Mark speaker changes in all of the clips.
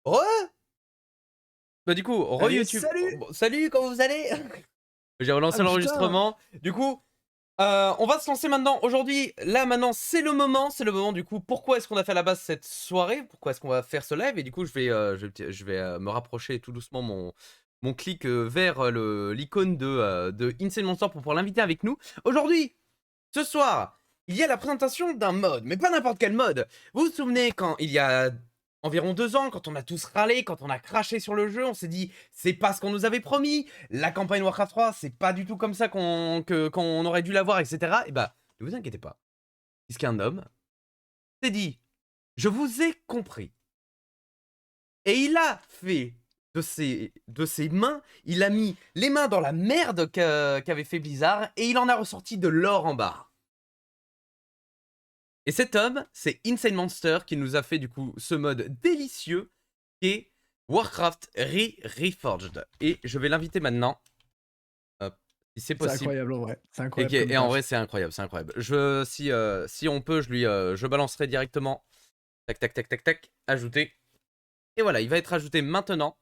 Speaker 1: Re Bah du coup,
Speaker 2: Allez,
Speaker 1: re-YouTube.
Speaker 2: salut!
Speaker 1: Bon, salut, comment vous allez? J'ai
Speaker 2: Ah
Speaker 1: relancé
Speaker 2: putain!
Speaker 1: l'enregistrement. Du coup, on va se lancer maintenant. Aujourd'hui, là maintenant, c'est le moment. C'est le moment du coup. Pourquoi est-ce qu'on a fait à la base cette soirée? Pourquoi est-ce qu'on va faire ce live? Et du coup, je vais me rapprocher tout doucement mon clic vers l'icône de Insane Monster pour l'inviter avec nous. Aujourd'hui, ce soir, il y a la présentation d'un mode, mais pas n'importe quel mode. Vous vous souvenez quand il y a environ 2 ans, quand on a tous râlé, quand on a craché sur le jeu, on s'est dit c'est pas ce qu'on nous avait promis, la campagne Warcraft 3, c'est pas du tout comme ça qu'on aurait dû l'avoir, etc. Et bah, ne vous inquiétez pas, puisqu'un homme s'est dit je vous ai compris. Et il a fait de ses mains, il a mis les mains dans la merde qu'avait fait Blizzard et il en a ressorti de l'or en barre. Et cet homme, c'est Insane Monster qui nous a fait du coup ce mode délicieux qui est Warcraft Re-Reforged. Et je vais l'inviter maintenant, hop, si c'est
Speaker 2: C'est
Speaker 1: possible.
Speaker 2: incroyable en vrai. C'est
Speaker 1: Et,
Speaker 2: incroyable comme
Speaker 1: et en
Speaker 2: taf.
Speaker 1: vrai, c'est incroyable, c'est incroyable. Si on peut, je balancerai directement. Tac, tac, tac, tac, tac, ajouter. Et voilà, il va être ajouté maintenant.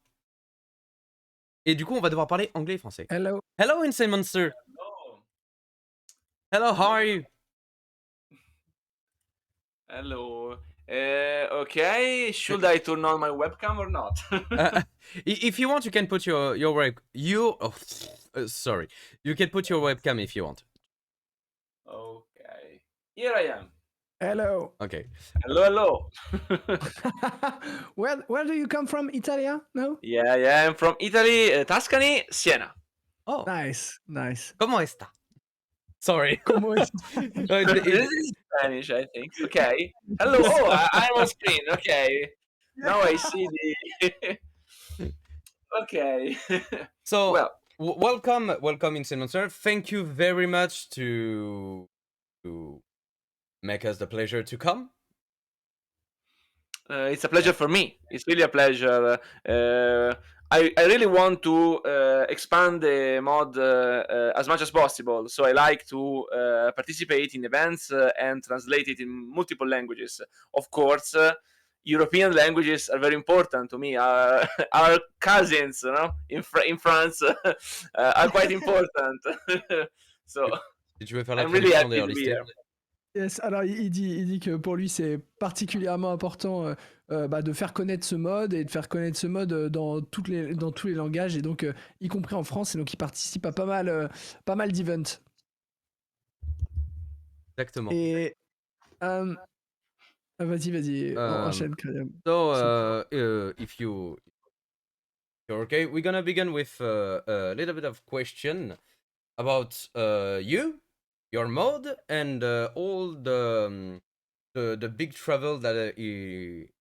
Speaker 1: Et du coup, on va devoir parler anglais et français.
Speaker 2: Hello.
Speaker 1: Hello, Insane Monster.
Speaker 3: Hello.
Speaker 1: Hello, how are you?
Speaker 3: Hello. Okay. Should I turn on my webcam or not?
Speaker 1: If you want, you can put your web. Sorry. You can put your webcam if you want.
Speaker 3: Okay. Here I am.
Speaker 2: Hello.
Speaker 1: Okay.
Speaker 3: Hello, hello.
Speaker 2: Where do you come from? Italia? No?
Speaker 3: Yeah. I'm from Italy, Tuscany, Siena.
Speaker 1: Oh,
Speaker 2: Nice. Nice.
Speaker 1: ¿cómo está? Sorry.
Speaker 2: Como es?
Speaker 3: This is Spanish, I think. Okay. Hello. Oh, I'm on screen. Okay. Now I see the. Okay.
Speaker 1: So,
Speaker 3: Well,
Speaker 1: welcome, Insane Monster. Thank you very much to make us the pleasure to come.
Speaker 3: it's a pleasure for me. It's really a pleasure. I really want to expand the mod as much as possible. So I like to participate in events and translate it in multiple languages. Of course, European languages are very important to me. Our cousins, in France, are quite important. So
Speaker 1: Si tu veux faire la
Speaker 3: I'm really
Speaker 1: traduction
Speaker 3: happy
Speaker 1: d'ailleurs,
Speaker 3: to be
Speaker 1: listé.
Speaker 3: here.
Speaker 2: Yes, alors il dit que pour lui c'est particulièrement important de faire connaître ce mode et de faire connaître ce mode dans tous les langages et donc y compris en France et donc il participe à pas mal d'events.
Speaker 1: Exactement.
Speaker 2: Et vas-y, enchaîne Karim.
Speaker 1: So, if you're okay, we're gonna begin with a little bit of question about you, your mode, and all the big travel that it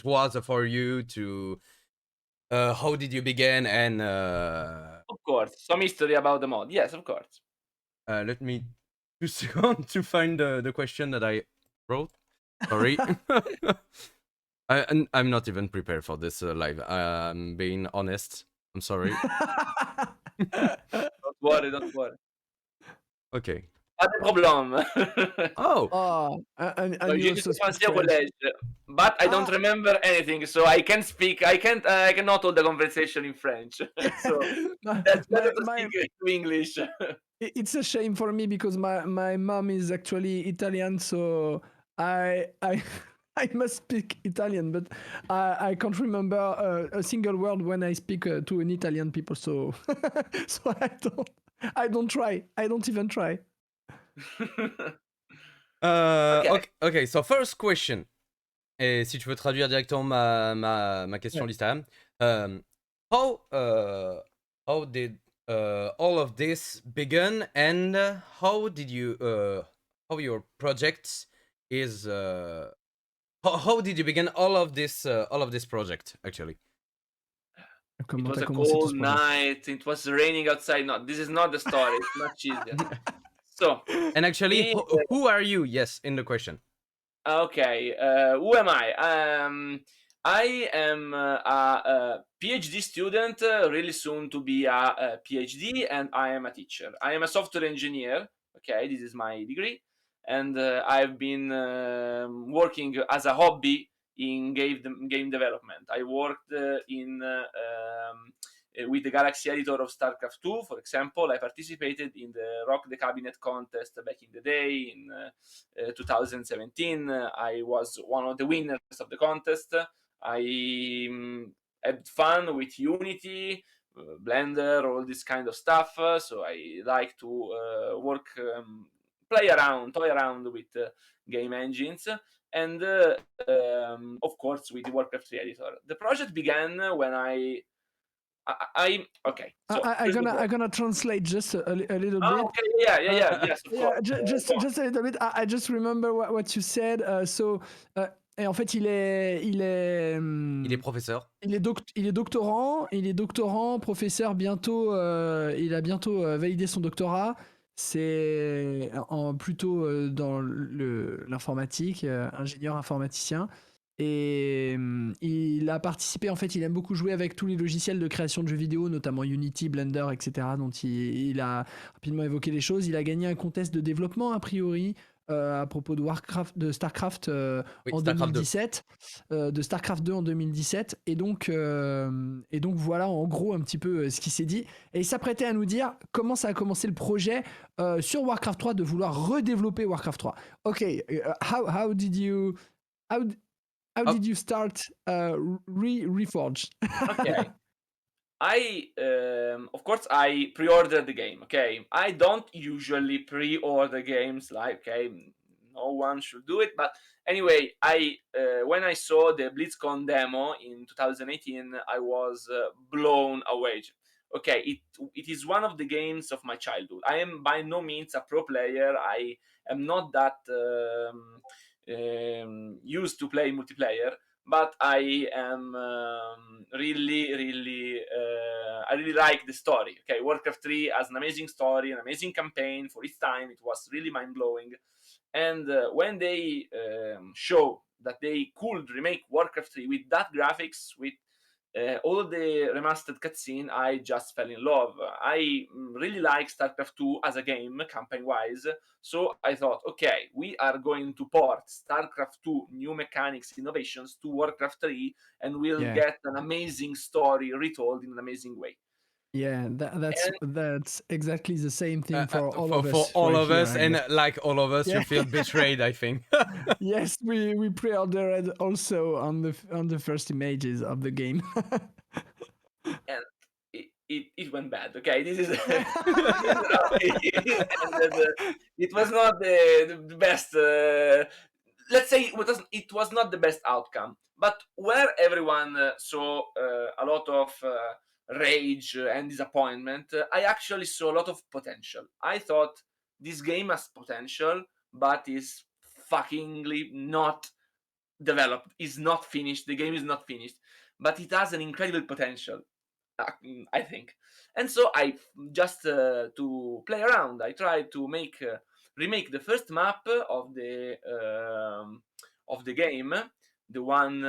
Speaker 1: was for you to. How did you begin? And
Speaker 3: Of course, some history about the mod. Yes, of course.
Speaker 1: let me 2 seconds to find the question that I wrote. Sorry. I'm not even prepared for this live. I'm being honest. I'm sorry.
Speaker 3: Don't worry.
Speaker 1: Okay.
Speaker 3: Pas de problème.
Speaker 1: Oh,
Speaker 2: Oh, and you
Speaker 3: J'ai
Speaker 2: also
Speaker 3: été
Speaker 2: speak
Speaker 3: français au
Speaker 2: French.
Speaker 3: collège, but I don't remember anything, so I can't speak. I cannot hold the conversation in French. So that's better to speak to English.
Speaker 2: It's a shame for me because my mom is actually Italian, so I I must speak Italian, but I can't remember a single word when I speak to an Italian people. So so I don't try. I don't even try.
Speaker 1: okay. So first question. Et si tu veux traduire directement ma question,
Speaker 2: Ouais.
Speaker 1: Lista, how did all of this begin, and how did you how your project is how did you begin all of this project actually?
Speaker 3: It
Speaker 2: Comment
Speaker 3: was
Speaker 2: t'as
Speaker 3: a
Speaker 2: commencé tout
Speaker 3: cold
Speaker 2: ce projet?
Speaker 3: night. It was raining outside. No, this is not the story. It's much easier. So,
Speaker 1: And actually,
Speaker 3: me,
Speaker 1: who are you? Yes, in the question.
Speaker 3: okay, who am I? I am a PhD student, really soon to be a PhD, and I am a teacher. I am a software engineer. Okay, this is my degree, and I've been working as a hobby in game development. I worked with the Galaxy editor of StarCraft 2, for example. I participated in the Rock the Cabinet contest back in the day in 2017. I was one of the winners of the contest. I had fun with Unity, Blender, all this kind of stuff. So I like to toy around with game engines. And of course, with the Warcraft 3 editor. The project began when okay. So
Speaker 2: I'm gonna translate just a little bit.
Speaker 3: Okay, yeah, yes, of course.
Speaker 2: Just a little bit. I just remember what you said. Et en fait, il est
Speaker 1: professeur.
Speaker 2: Il est doctorant, professeur bientôt. Il a bientôt validé son doctorat. C'est plutôt dans l'informatique, ingénieur informaticien. Et il a participé, en fait, il aime beaucoup jouer avec tous les logiciels de création de jeux vidéo, notamment Unity, Blender, etc., dont il a rapidement évoqué les choses. Il a gagné un contest de développement, a priori, à propos de de StarCraft en
Speaker 1: StarCraft
Speaker 2: 2017, de StarCraft 2 en 2017. Et donc voilà, en gros, un petit peu ce qu'il s'est dit. Et il s'apprêtait à nous dire comment ça a commencé le projet sur Warcraft 3, de vouloir redévelopper Warcraft 3. Ok, how did you start Re-Reforged?
Speaker 3: Okay. Of course, I pre-ordered the game. Okay, I don't usually pre-order games. Like, okay, no one should do it. But anyway, when I saw the BlizzCon demo in 2018, I was blown away. Okay, it is one of the games of my childhood. I am by no means a pro player. I am not that used to play multiplayer, but I am really I really like the story. Okay, Warcraft 3 has an amazing story, an amazing campaign for its time. It was really mind-blowing. And when they show that they could remake Warcraft 3 with that graphics, with all the remastered cutscene, I just fell in love. I really like StarCraft 2 as a game, campaign-wise, so I thought, okay, we are going to port StarCraft 2 new mechanics, innovations to Warcraft 3, and we'll get an amazing story retold in an amazing way.
Speaker 2: Yeah, that's exactly the same thing for all of us.
Speaker 1: For all
Speaker 2: right
Speaker 1: of
Speaker 2: here,
Speaker 1: us, and like all of us, you feel betrayed, I think.
Speaker 2: Yes, we pre-ordered also on the first images of the game.
Speaker 3: And it went bad. Okay, this is it was not the best. Let's say it was not the best outcome. But where everyone saw a lot of rage and disappointment, I actually saw a lot of potential. I thought this game has potential, but is fuckingly not developed, is not finished. The game is not finished, but it has an incredible potential, I think. And so I just to play around, I tried to remake the first map of the game, the one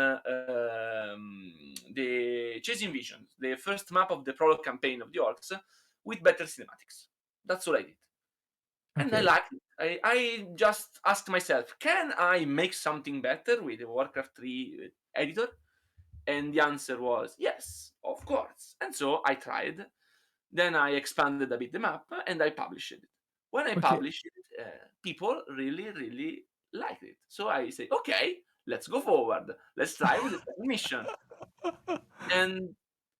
Speaker 3: the Chasing Visions, the first map of the prologue campaign of the Orcs, with better cinematics. That's all I did. And I liked it. I just asked myself, can I make something better with the Warcraft 3 editor? And the answer was yes, of course. And so I tried. Then I expanded a bit the map and I published it. When I published it, people really liked it. So I say, okay, let's go forward. Let's try with the second mission. And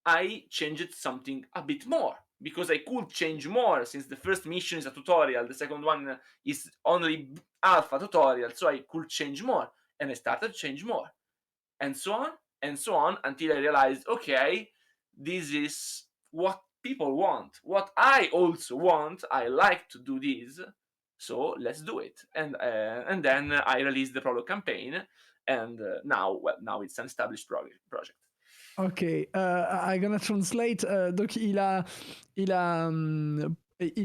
Speaker 3: I changed something a bit more, because I could change more, since the first mission is a tutorial, the second one is only alpha tutorial, so I could change more. And I started to change more. And so on, until I realized, okay, this is what people want, what I also want. I like to do this, so let's do it. And then I released the prologue campaign, and now it's an established project.
Speaker 2: Ok, I'm gonna translate. Donc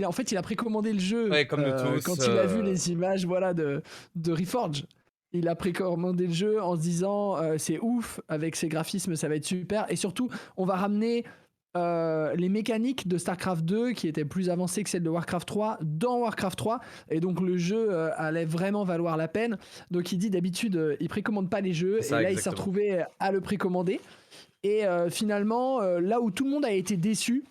Speaker 2: en fait, il a précommandé le jeu
Speaker 1: comme nous tous,
Speaker 2: quand il a vu les images, voilà, de Reforged. Il a précommandé le jeu en se disant c'est ouf, avec ses graphismes, ça va être super. Et surtout, on va ramener les mécaniques de StarCraft 2 qui étaient plus avancées que celles de Warcraft 3 dans Warcraft 3, et donc le jeu allait vraiment valoir la peine. Donc il dit d'habitude il précommande pas les jeux,
Speaker 1: C'est ça,
Speaker 2: et là il s'est
Speaker 1: exactement.
Speaker 2: retrouvé à le précommander. Et finalement, là où tout le monde a été déçu,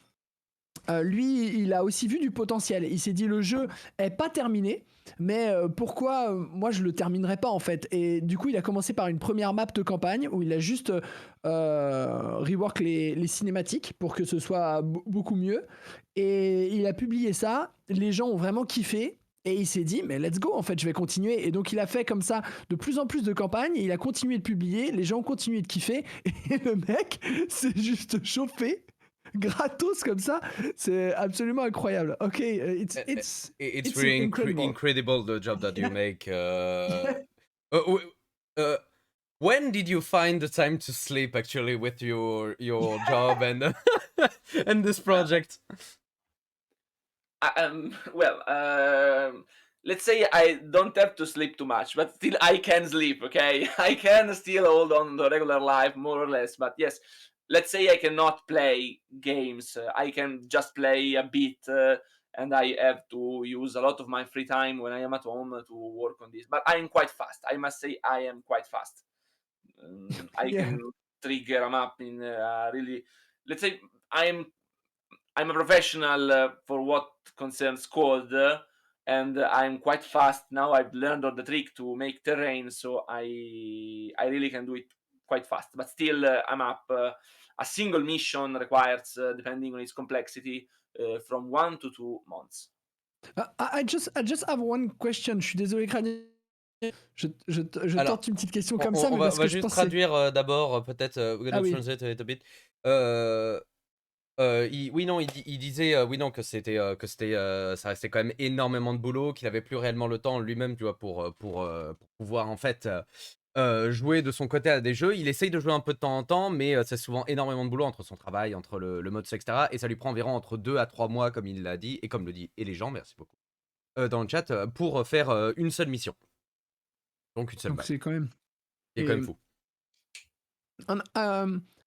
Speaker 2: lui, il a aussi vu du potentiel. Il s'est dit le jeu est pas terminé, mais pourquoi moi je le terminerai pas en fait. Et du coup, il a commencé par une première map de campagne où il a juste rework les cinématiques pour que ce soit beaucoup mieux. Et il a publié ça. Les gens ont vraiment kiffé. Et il s'est dit, mais let's go, en fait, je vais continuer. Et donc, il a fait comme ça de plus en plus de campagnes. Il a continué de publier. Les gens ont continué de kiffer. Et le mec s'est juste chauffé gratos comme ça. C'est absolument incroyable. Ok,
Speaker 1: It's
Speaker 2: it's
Speaker 1: really
Speaker 2: incredible.
Speaker 1: incredible the job that you make. When did you find the time to sleep actually with your job and and this project?
Speaker 3: Well, let's say I don't have to sleep too much, but still I can sleep, okay? I can still hold on to regular life, more or less. But yes, let's say I cannot play games. I can just play a bit, and I have to use a lot of my free time when I am at home to work on this. But I am quite fast. I must say I am quite fast. I
Speaker 2: Yeah.
Speaker 3: can trigger a map in really, let's say I'm a professional for what concerns code, and I'm quite fast now. I've learned all the trick to make terrain, so I really can do it quite fast. But still, I'm up. A single mission requires, depending on its complexity, from 1 to 2 months.
Speaker 2: I just have one question. Je suis désolé, Crânien. Je
Speaker 1: Alors,
Speaker 2: tente une petite question comme
Speaker 1: on,
Speaker 2: ça,
Speaker 1: on
Speaker 2: mais
Speaker 1: va,
Speaker 2: parce
Speaker 1: on va
Speaker 2: que je
Speaker 1: juste
Speaker 2: pense que c'est...
Speaker 1: traduire d'abord, peut-être, we're
Speaker 2: Ah
Speaker 1: gonna
Speaker 2: oui.
Speaker 1: translate a little bit. Oui, non, il disait, oui, non, que c'était, ça restait quand même énormément de boulot, qu'il avait plus réellement le temps lui-même, tu vois, pour pouvoir en fait jouer de son côté à des jeux. Il essaye de jouer un peu de temps en temps, mais c'est souvent énormément de boulot entre son travail, entre le mode, etc. Et ça lui prend environ entre 2 à 3 mois, comme il l'a dit, et comme le dit et les gens, merci beaucoup, dans le chat, pour faire une seule mission. Donc une seule
Speaker 2: Donc
Speaker 1: map.
Speaker 2: c'est quand même...
Speaker 1: Qui est quand même fou.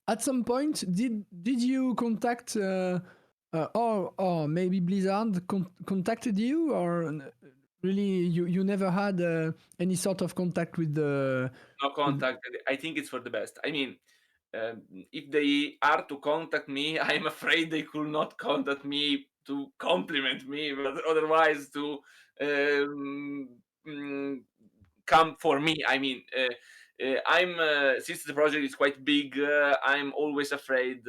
Speaker 2: At some point, did you contact or maybe Blizzard contacted you, or really you never had any sort of contact with the...
Speaker 3: No contact. I think it's for the best. I mean, if they are to contact me, I'm afraid they could not contact me to compliment me, but otherwise to um, mm, come for me. I mean, I'm since the project is quite big, I'm always afraid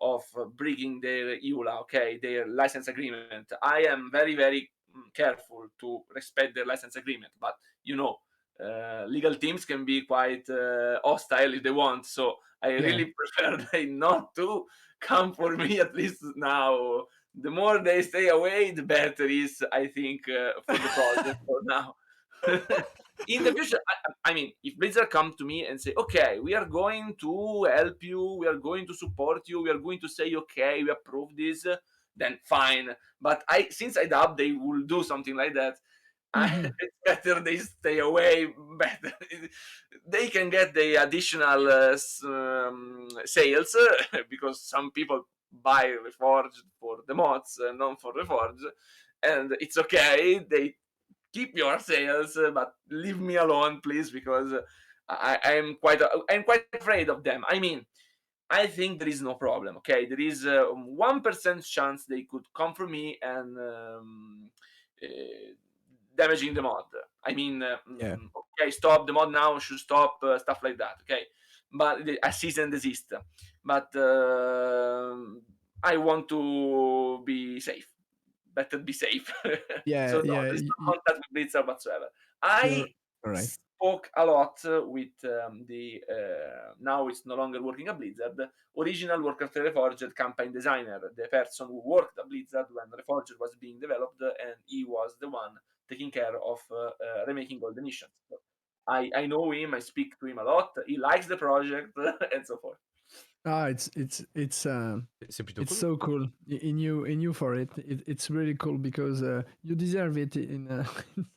Speaker 3: of breaking their EULA, okay, their license agreement. I am very, very careful to respect their license agreement, but you know, legal teams can be quite hostile if they want. So I really prefer they not to come for me, at least now. The more they stay away, the better is, I think, for the project for now. In the future, I mean, if Blizzard come to me and say, okay, we are going to help you, we are going to support you, we are going to say, okay, we approve this, then fine. But since I doubt they will do something like that, it's better they stay away. Better they can get the additional sales because some people buy Reforged for the mods, not for Reforged, and it's okay. They keep your sales, but leave me alone, please, because I'm quite afraid of them. I mean, I think there is no problem. Okay, there is 1% chance they could come for me and uh, damaging the mod. I mean, okay, stop the mod now. Should stop stuff like that. Okay, but a cease and desist. But I want to be safe. Better be safe.
Speaker 2: Yeah,
Speaker 3: So no,
Speaker 2: yeah.
Speaker 3: there's no contact with Blizzard whatsoever. I
Speaker 2: Right.
Speaker 3: spoke a lot with the now it's no longer working at Blizzard, original Warcraft Reforged campaign designer, the person who worked at Blizzard when Reforged was being developed, and he was the one taking care of remaking all the missions. So I know him, I speak to him a lot, he likes the project, and so forth.
Speaker 2: Ah, it's
Speaker 1: C'est plutôt cool.
Speaker 2: so cool in you for it. It's really cool because you deserve it in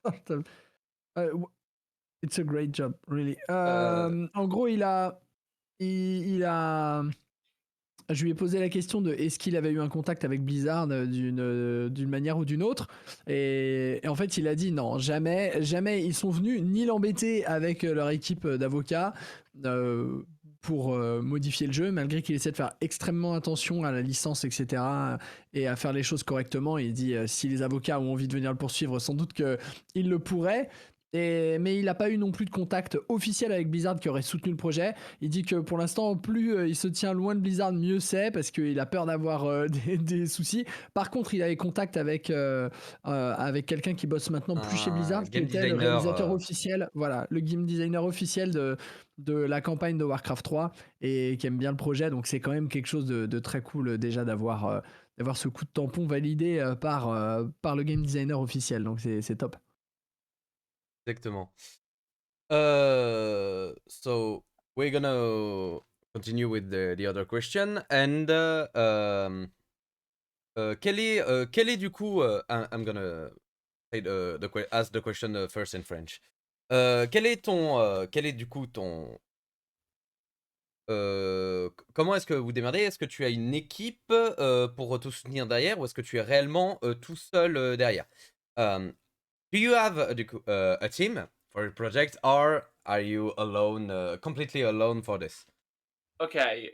Speaker 2: sort of. It's a great job, really. En gros, il a je lui ai posé la question de est-ce qu'il avait eu un contact avec Blizzard d'une manière ou d'une autre. Et en fait, il a dit non, jamais, jamais ils sont venus ni l'embêter avec leur équipe d'avocats euh, pour modifier le jeu, malgré qu'il essaie de faire extrêmement attention à la licence, etc. et à faire les choses correctement. Il dit si les avocats ont envie de venir le poursuivre, sans doute qu'ils le pourraient. Mais il n'a pas eu non plus de contact officiel avec Blizzard qui aurait soutenu le projet. Il dit que pour l'instant, plus il se tient loin de Blizzard, mieux c'est, parce qu'il a peur d'avoir des soucis. Par contre, il avait contact avec quelqu'un qui bosse maintenant plus chez
Speaker 1: Un
Speaker 2: Blizzard, qui
Speaker 1: game
Speaker 2: était le
Speaker 1: designer.
Speaker 2: réalisateur officiel, voilà, le game designer officiel de la campagne de Warcraft 3 et qui aime bien le projet. Donc c'est quand même quelque chose de très cool déjà d'avoir ce coup de tampon validé par le game designer officiel. Donc c'est top.
Speaker 1: Exactement. So we're gonna continue with the other question. And quel est du coup, I'm gonna say ask the question first in French. Quel est du coup ton comment est-ce que vous démerdez? Est-ce que tu as une équipe pour te soutenir derrière, ou est-ce que tu es réellement tout seul derrière? Do you have du coup, a team for your project, or are you alone, completely alone for this?
Speaker 3: Okay,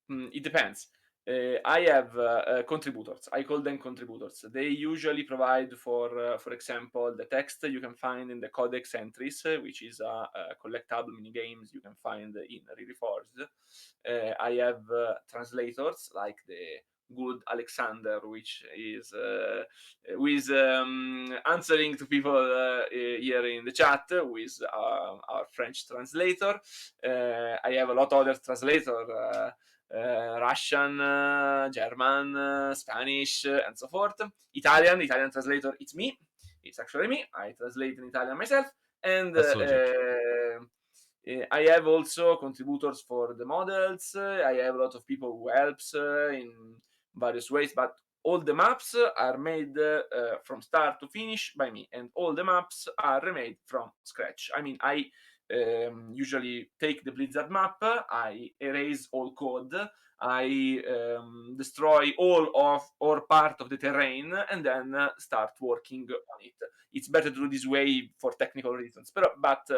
Speaker 3: it depends. I have contributors. I call them contributors. They usually provide for example, the text you can find in the codex entries, which is a collectible mini games you can find in Re-Reforged. I have translators like the good Alexander, which is who is answering to people here in the chat, who is our French translator. I have a lot of other translator. Russian, German, Spanish, and so forth. Italian translator, it's me. It's actually me. I translate in Italian myself. And
Speaker 1: That's logic.
Speaker 3: I have also contributors for the models. I have a lot of people who helps in various ways, but all the maps are made from start to finish by me, and all the maps are remade from scratch. I mean, I usually take the Blizzard map, I erase all code, I destroy all of or part of the terrain, and then start working on it. It's better to do this way for technical reasons, but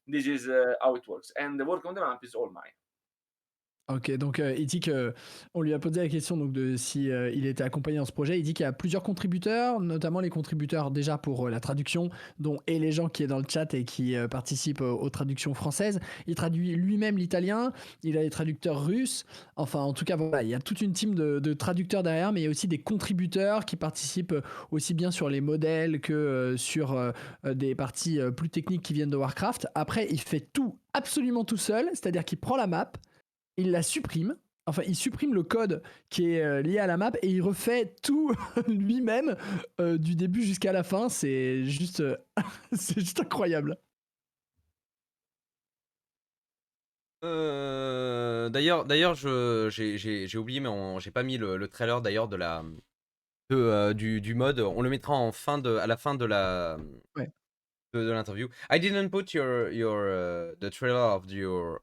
Speaker 3: this is how it works. And the work on the map is all mine.
Speaker 2: Ok, donc il dit que on lui a posé la question donc de si il était accompagné dans ce projet. Il dit qu'il y a plusieurs contributeurs, notamment les contributeurs déjà pour la traduction, dont et les gens qui est dans le chat et qui participent aux traductions françaises. Il traduit lui-même l'italien. Il a des traducteurs russes. Enfin, en tout cas, voilà, il y a toute une team de traducteurs derrière, mais il y a aussi des contributeurs qui participent aussi bien sur les modèles que sur des parties plus techniques qui viennent de Warcraft. Après, il fait tout absolument tout seul, c'est-à-dire qu'il prend la map, il la supprime. Enfin, il supprime le code qui est lié à la map et il refait tout lui-même du début jusqu'à la fin. C'est juste, c'est juste incroyable.
Speaker 1: D'ailleurs, j'ai oublié, mais j'ai pas mis le trailer d'ailleurs du mode. On le mettra à la fin de
Speaker 2: Ouais.
Speaker 1: de l'interview. I didn't put the trailer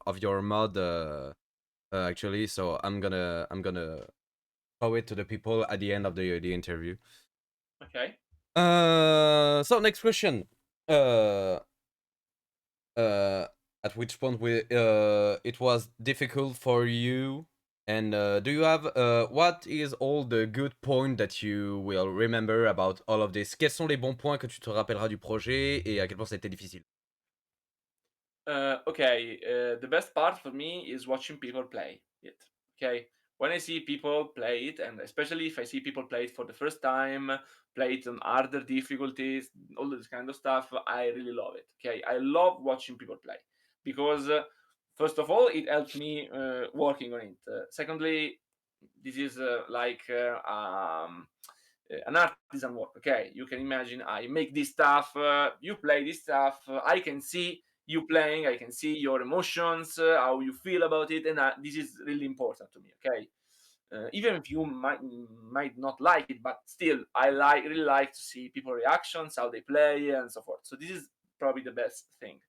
Speaker 1: of your mod actually, so I'm gonna show it to the people at the end of the interview.
Speaker 3: Okay.
Speaker 1: So next question. At which point it was difficult for you, and do you have what is all the good point that you will remember about all of this? Quels sont les bons points que tu te rappelleras du projet et à quel point ça a été difficile?
Speaker 3: Okay, the best part for me is watching people play it. Okay, when I see people play it, and especially if I see people play it for the first time, play it on harder difficulties, all this kind of stuff, I really love it. Okay, I love watching people play because, first of all, it helps me working on it. Secondly, this is an artisan work. Okay, you can imagine I make this stuff, you play this stuff, I can see you playing, I can see your emotions, how you feel about it, and this is really important to me. Okay, even if you might not like it, but still I really like to see people reactions, how they play, and so forth. So this is probably the best thing.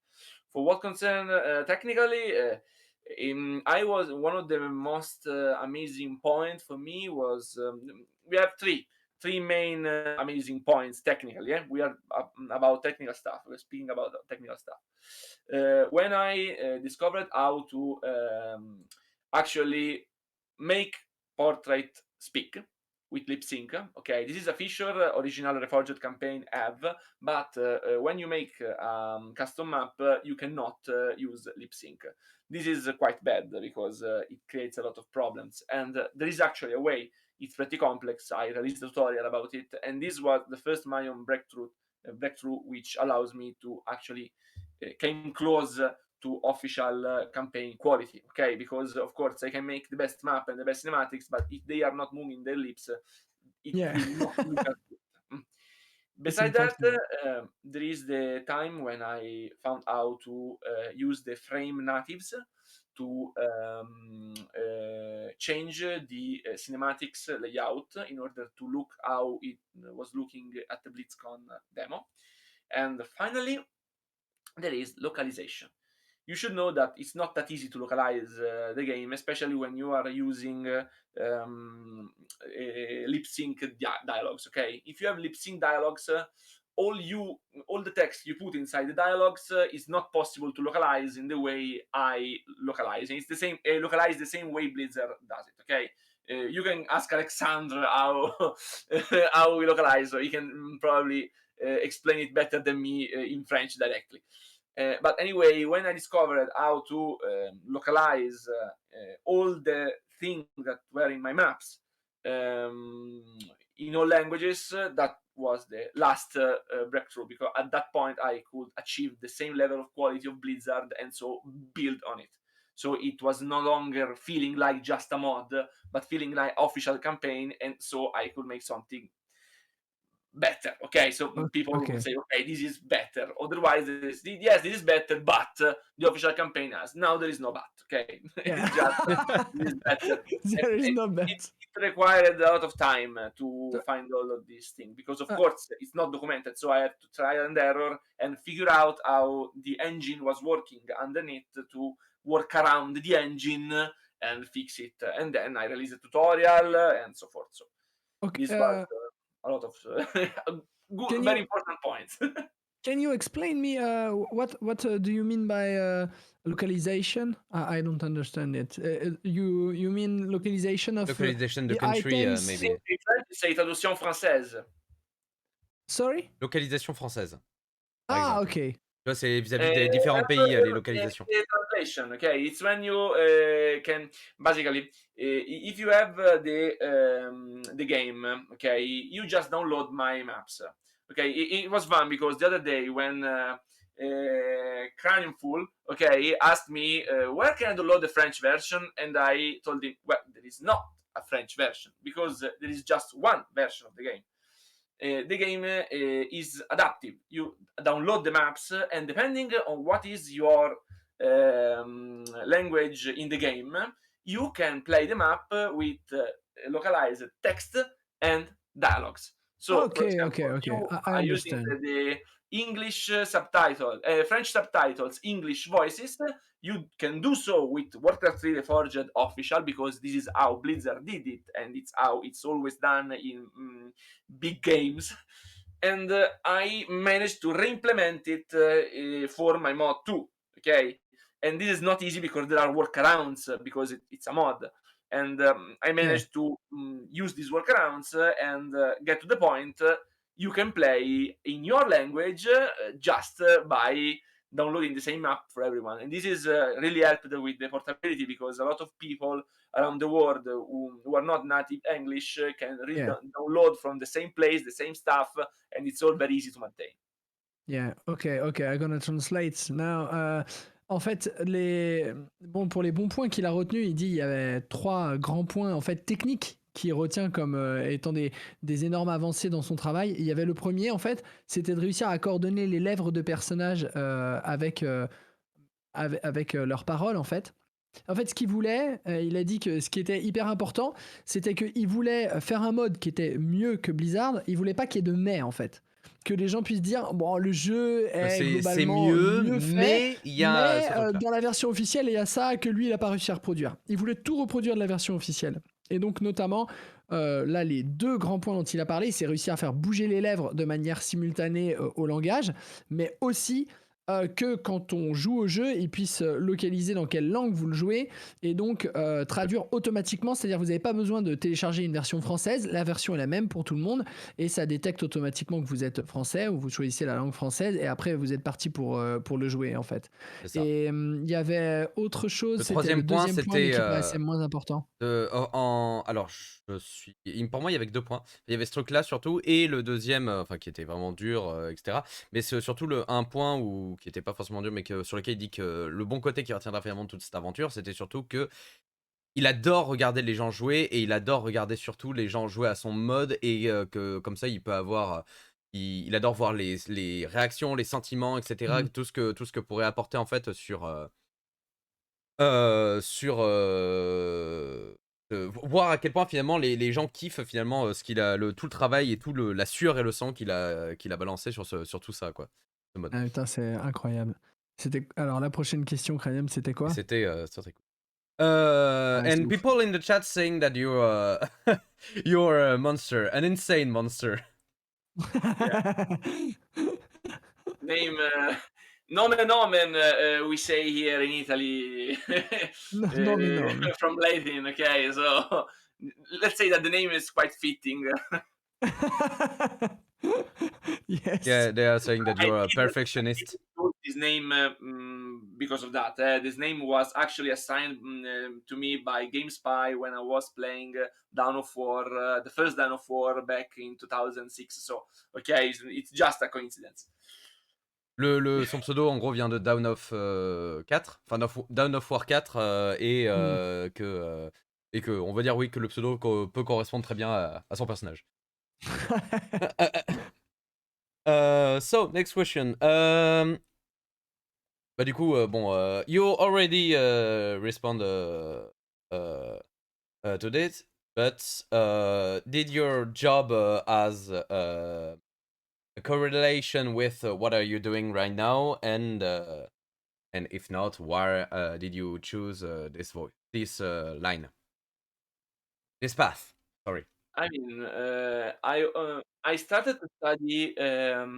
Speaker 3: For what concern technically, I was one of the most amazing point for me was we have three main amazing points technically. Yeah, we are about technical stuff. We're speaking about technical stuff. When I discovered how to actually make portrait speak with lip sync. Okay, this is a feature original Reforged campaign have, but when you make custom map, you cannot use lip sync. This is quite bad because it creates a lot of problems, and there is actually a way. It's pretty complex. I released a tutorial about it, and this was the first my own breakthrough which allows me to actually came close to official campaign quality. Okay, because of course I can make the best map and the best cinematics, but if they are not moving their lips, it
Speaker 2: Yeah.
Speaker 3: will not look as good.
Speaker 2: It's
Speaker 3: Besides that,
Speaker 2: impossible.
Speaker 3: there is the time when I found how to use the frame natives to change the cinematics layout in order to look how it was looking at the BlitzCon demo. And finally, there is localization. You should know that it's not that easy to localize the game, especially when you are using lip sync dialogues. Okay, if you have lip sync dialogues, all the text you put inside the dialogues is not possible to localize in the way I localize. And it's the same localize the same way Blizzard does it. Okay. You can ask Alexandre how how we localize, so he can probably explain it better than me in French directly. But anyway, when I discovered how to localize all the things that were in my maps in all languages, that was the last breakthrough, because at that point I could achieve the same level of quality of Blizzard and so build on it. So it was no longer feeling like just a mod, but feeling like official campaign, and so I could make something better. Okay, so people
Speaker 2: Okay.
Speaker 3: would say, okay, this is better. Otherwise, yes, this is better, but the official campaign has. Now there is no but. Okay,
Speaker 2: Yeah.
Speaker 3: it's just this is better.
Speaker 2: There is no
Speaker 3: It
Speaker 2: bet.
Speaker 3: required a lot of time to
Speaker 2: So-
Speaker 3: find all of these things because, of
Speaker 2: Uh,
Speaker 3: course, it's not documented. So I had to trial and error and figure out how the engine was working underneath to work around the engine and fix it. And then I released a tutorial and so forth. So
Speaker 2: okay.
Speaker 3: this was a lot of
Speaker 2: Can
Speaker 3: very
Speaker 2: you
Speaker 3: important points.
Speaker 2: can you explain me what do you mean by localization? I don't understand it. You mean localization of
Speaker 1: Localization, the
Speaker 2: the
Speaker 1: country,
Speaker 2: items?
Speaker 1: maybe.
Speaker 3: C'est traduction française.
Speaker 2: Sorry?
Speaker 1: Localisation française, par
Speaker 2: Ah,
Speaker 1: exemple.
Speaker 2: okay.
Speaker 1: Tu vois, c'est vis-à-vis des différents pays, les localisations.
Speaker 3: Translation, okay, it's when you can basically if you have the game, okay, you just download my maps. Okay, it was fun because the other day when Craniumful, okay, asked me where can I download the French version, and I told him, well, there is not a French version because there is just one version of the game. The game is adaptive. You download the maps, and depending on what is your language in the game, you can play the map with localized text and dialogues. So, for
Speaker 2: Okay,
Speaker 3: example,
Speaker 2: okay.
Speaker 3: you
Speaker 2: I
Speaker 3: are using
Speaker 2: understand.
Speaker 3: the English subtitle, French subtitles, English voices. You can do so with Warcraft Re-Reforged official because this is how Blizzard did it, and it's how it's always done in big games. And I managed to re-implement it for my mod too. Okay, and this is not easy because there are workarounds because it's a mod. And I managed to use these workarounds and get to the point you can play in your language just by downloading the same map for everyone. And this is really helped with the portability because a lot of people around the world who are not native English can download from the same place, the same stuff, and it's all very easy to maintain.
Speaker 2: Yeah, okay, I'm gonna translate now. En fait, pour les bons points qu'il a retenus, il dit il y avait 3 grands points en fait techniques qu'il retient comme étant des énormes avancées dans son travail. Il y avait le premier en fait, c'était de réussir à coordonner les lèvres de personnages avec leurs paroles en fait. En fait, ce qu'il voulait, il a dit que ce qui était hyper important, c'était qu'il voulait faire un mode qui était mieux que Blizzard. Il voulait pas qu'il y ait de mais en fait. que les gens puissent dire bon, le jeu est
Speaker 1: C'est
Speaker 2: globalement
Speaker 1: mieux,
Speaker 2: mieux fait,
Speaker 1: mais il y a
Speaker 2: mais
Speaker 1: ce truc-là.
Speaker 2: dans la version officielle, il y a ça que lui, il n'a pas réussi à reproduire. Il voulait tout reproduire de la version officielle. Et donc, notamment, là, les deux grands points dont il a parlé, c'est réussir à faire bouger les lèvres de manière simultanée au langage, mais aussi que quand on joue au jeu, il puisse localiser dans quelle langue vous le jouez et donc traduire automatiquement, c'est-à-dire vous n'avez pas besoin de télécharger une version française, la version est la même pour tout le monde et ça détecte automatiquement que vous êtes français ou vous choisissez la langue française et après vous êtes parti pour le jouer en fait.
Speaker 1: C'est ça.
Speaker 2: Et il y avait autre chose,
Speaker 1: Le
Speaker 2: c'était le
Speaker 1: troisième point,
Speaker 2: deuxième point mais
Speaker 1: c'était
Speaker 2: qui paraissait moins important.
Speaker 1: alors, pour moi, il y avait que 2 points. Il y avait ce truc-là surtout et le deuxième, enfin qui était vraiment dur, etc. Mais c'est surtout un point qui était pas forcément dur, mais sur lequel il dit que le bon côté qui retiendra finalement de toute cette aventure, c'était surtout que il adore regarder les gens jouer et il adore regarder surtout les gens jouer à son mode et que comme ça, il peut avoir, il adore voir les réactions, les sentiments, etc.
Speaker 2: Mm.
Speaker 1: Tout ce que pourrait apporter en fait sur, voir à quel point finalement les gens kiffent finalement, ce qu'il a tout le travail et la sueur et le sang qu'il a balancé sur tout ça quoi, ce mode.
Speaker 2: Ah putain, c'est incroyable. Alors la prochaine question, Cranium, c'était
Speaker 1: Et
Speaker 2: quoi?
Speaker 1: c'était très cool.
Speaker 2: Ah, c'est
Speaker 1: And
Speaker 2: ouf.
Speaker 1: people in the chat saying that you're a monster, an insane monster.
Speaker 3: Name nome nomen, we say here in Italy,
Speaker 2: Non, mais non. Mais...
Speaker 3: from Latin, okay? So let's say that the name is quite fitting.
Speaker 2: Yes.
Speaker 1: Yeah, they are saying that
Speaker 3: I
Speaker 1: you're a
Speaker 3: didn't
Speaker 1: perfectionist.
Speaker 3: choose this name because of that. This name was actually assigned to me by GameSpy when I was playing Dawn of War, the first Dawn of War back in 2006. So, okay, it's just a coincidence.
Speaker 1: Son pseudo en gros vient de Dawn of 4, enfin Dawn of War 4 et que on va dire oui que le pseudo peut correspondre très bien à son personnage. So next question. Bah du coup bon you already respond to this, but did your job as a correlation with what are you doing right now and if not, why did you choose this line, this path? Sorry.
Speaker 3: I mean, I started to study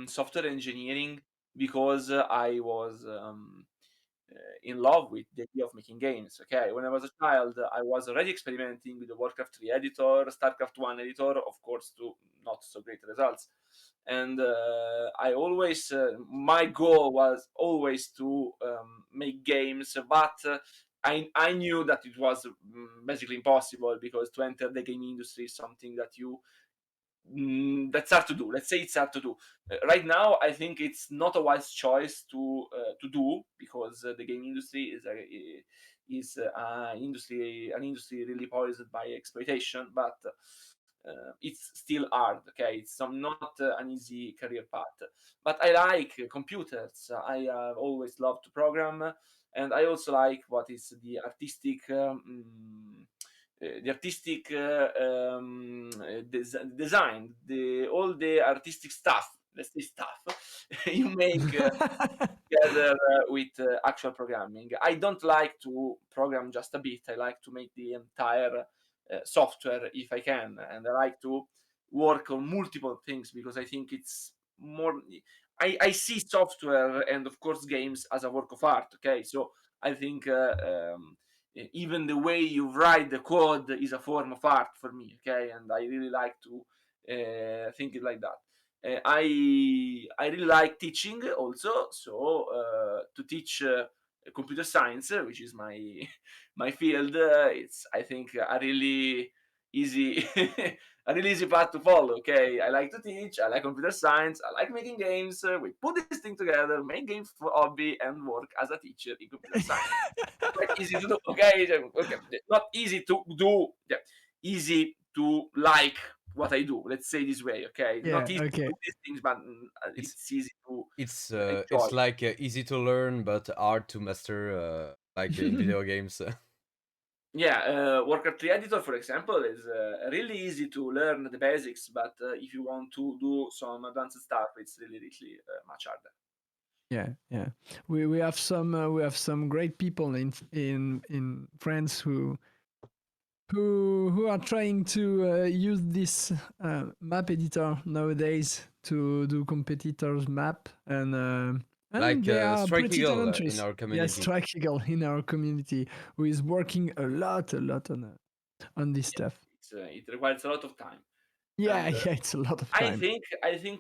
Speaker 3: software engineering because I was in love with the idea of making games. Okay, when I was a child, I was already experimenting with the Warcraft 3 editor, StarCraft 1 editor, of course, to not so great results. And I always, my goal was always to make games, but I knew that it was basically impossible because to enter the game industry is something that that's hard to do. Let's say it's hard to do. Right now, I think it's not a wise choice to do because the game industry is an industry really poisoned by exploitation. But it's still hard. Okay, it's not an easy career path. But I like computers. I always loved to program, and I also like what is the artistic. The artistic design, all the artistic stuff, let's say stuff, you make together with actual programming. I don't like to program just a bit. I like to make the entire software if I can, and I like to work on multiple things because I think it's more. I see software and of course games as a work of art. Okay, so I think even the way you write the code is a form of art for me. Okay, and I really like to think it like that. I really like teaching also, so to teach computer science, which is my my field, it's I think a really easy a really easy path to follow. Okay, I like to teach, I like computer science, I like making games. We put this thing together, make games for hobby, and work as a teacher in computer science. Quite easy to do. Okay, okay, not easy to do. Yeah, easy to like what I do. Let's say this way. Okay, not
Speaker 2: Yeah,
Speaker 3: easy to
Speaker 2: okay.
Speaker 3: do these things, but
Speaker 1: It's
Speaker 3: it's easy to
Speaker 1: it's
Speaker 3: enjoy.
Speaker 1: like easy to learn but hard to master like in video games.
Speaker 3: Yeah, Warcraft 3 editor, for example, is really easy to learn the basics, but if you want to do some advanced stuff, it's really much harder.
Speaker 2: Yeah. We have some great people in France who are trying to use this map editor nowadays to do competitors map and
Speaker 1: Like
Speaker 2: they are
Speaker 1: Strike
Speaker 2: pretty
Speaker 1: Eagle
Speaker 2: talented.
Speaker 1: in our
Speaker 2: Yes,
Speaker 1: community.
Speaker 2: Strike Eagle in our community who is working a lot on this
Speaker 3: Yeah,
Speaker 2: stuff.
Speaker 3: it requires a lot of time.
Speaker 2: Yeah,
Speaker 3: And
Speaker 2: yeah, it's a lot of
Speaker 3: I
Speaker 2: time.
Speaker 3: think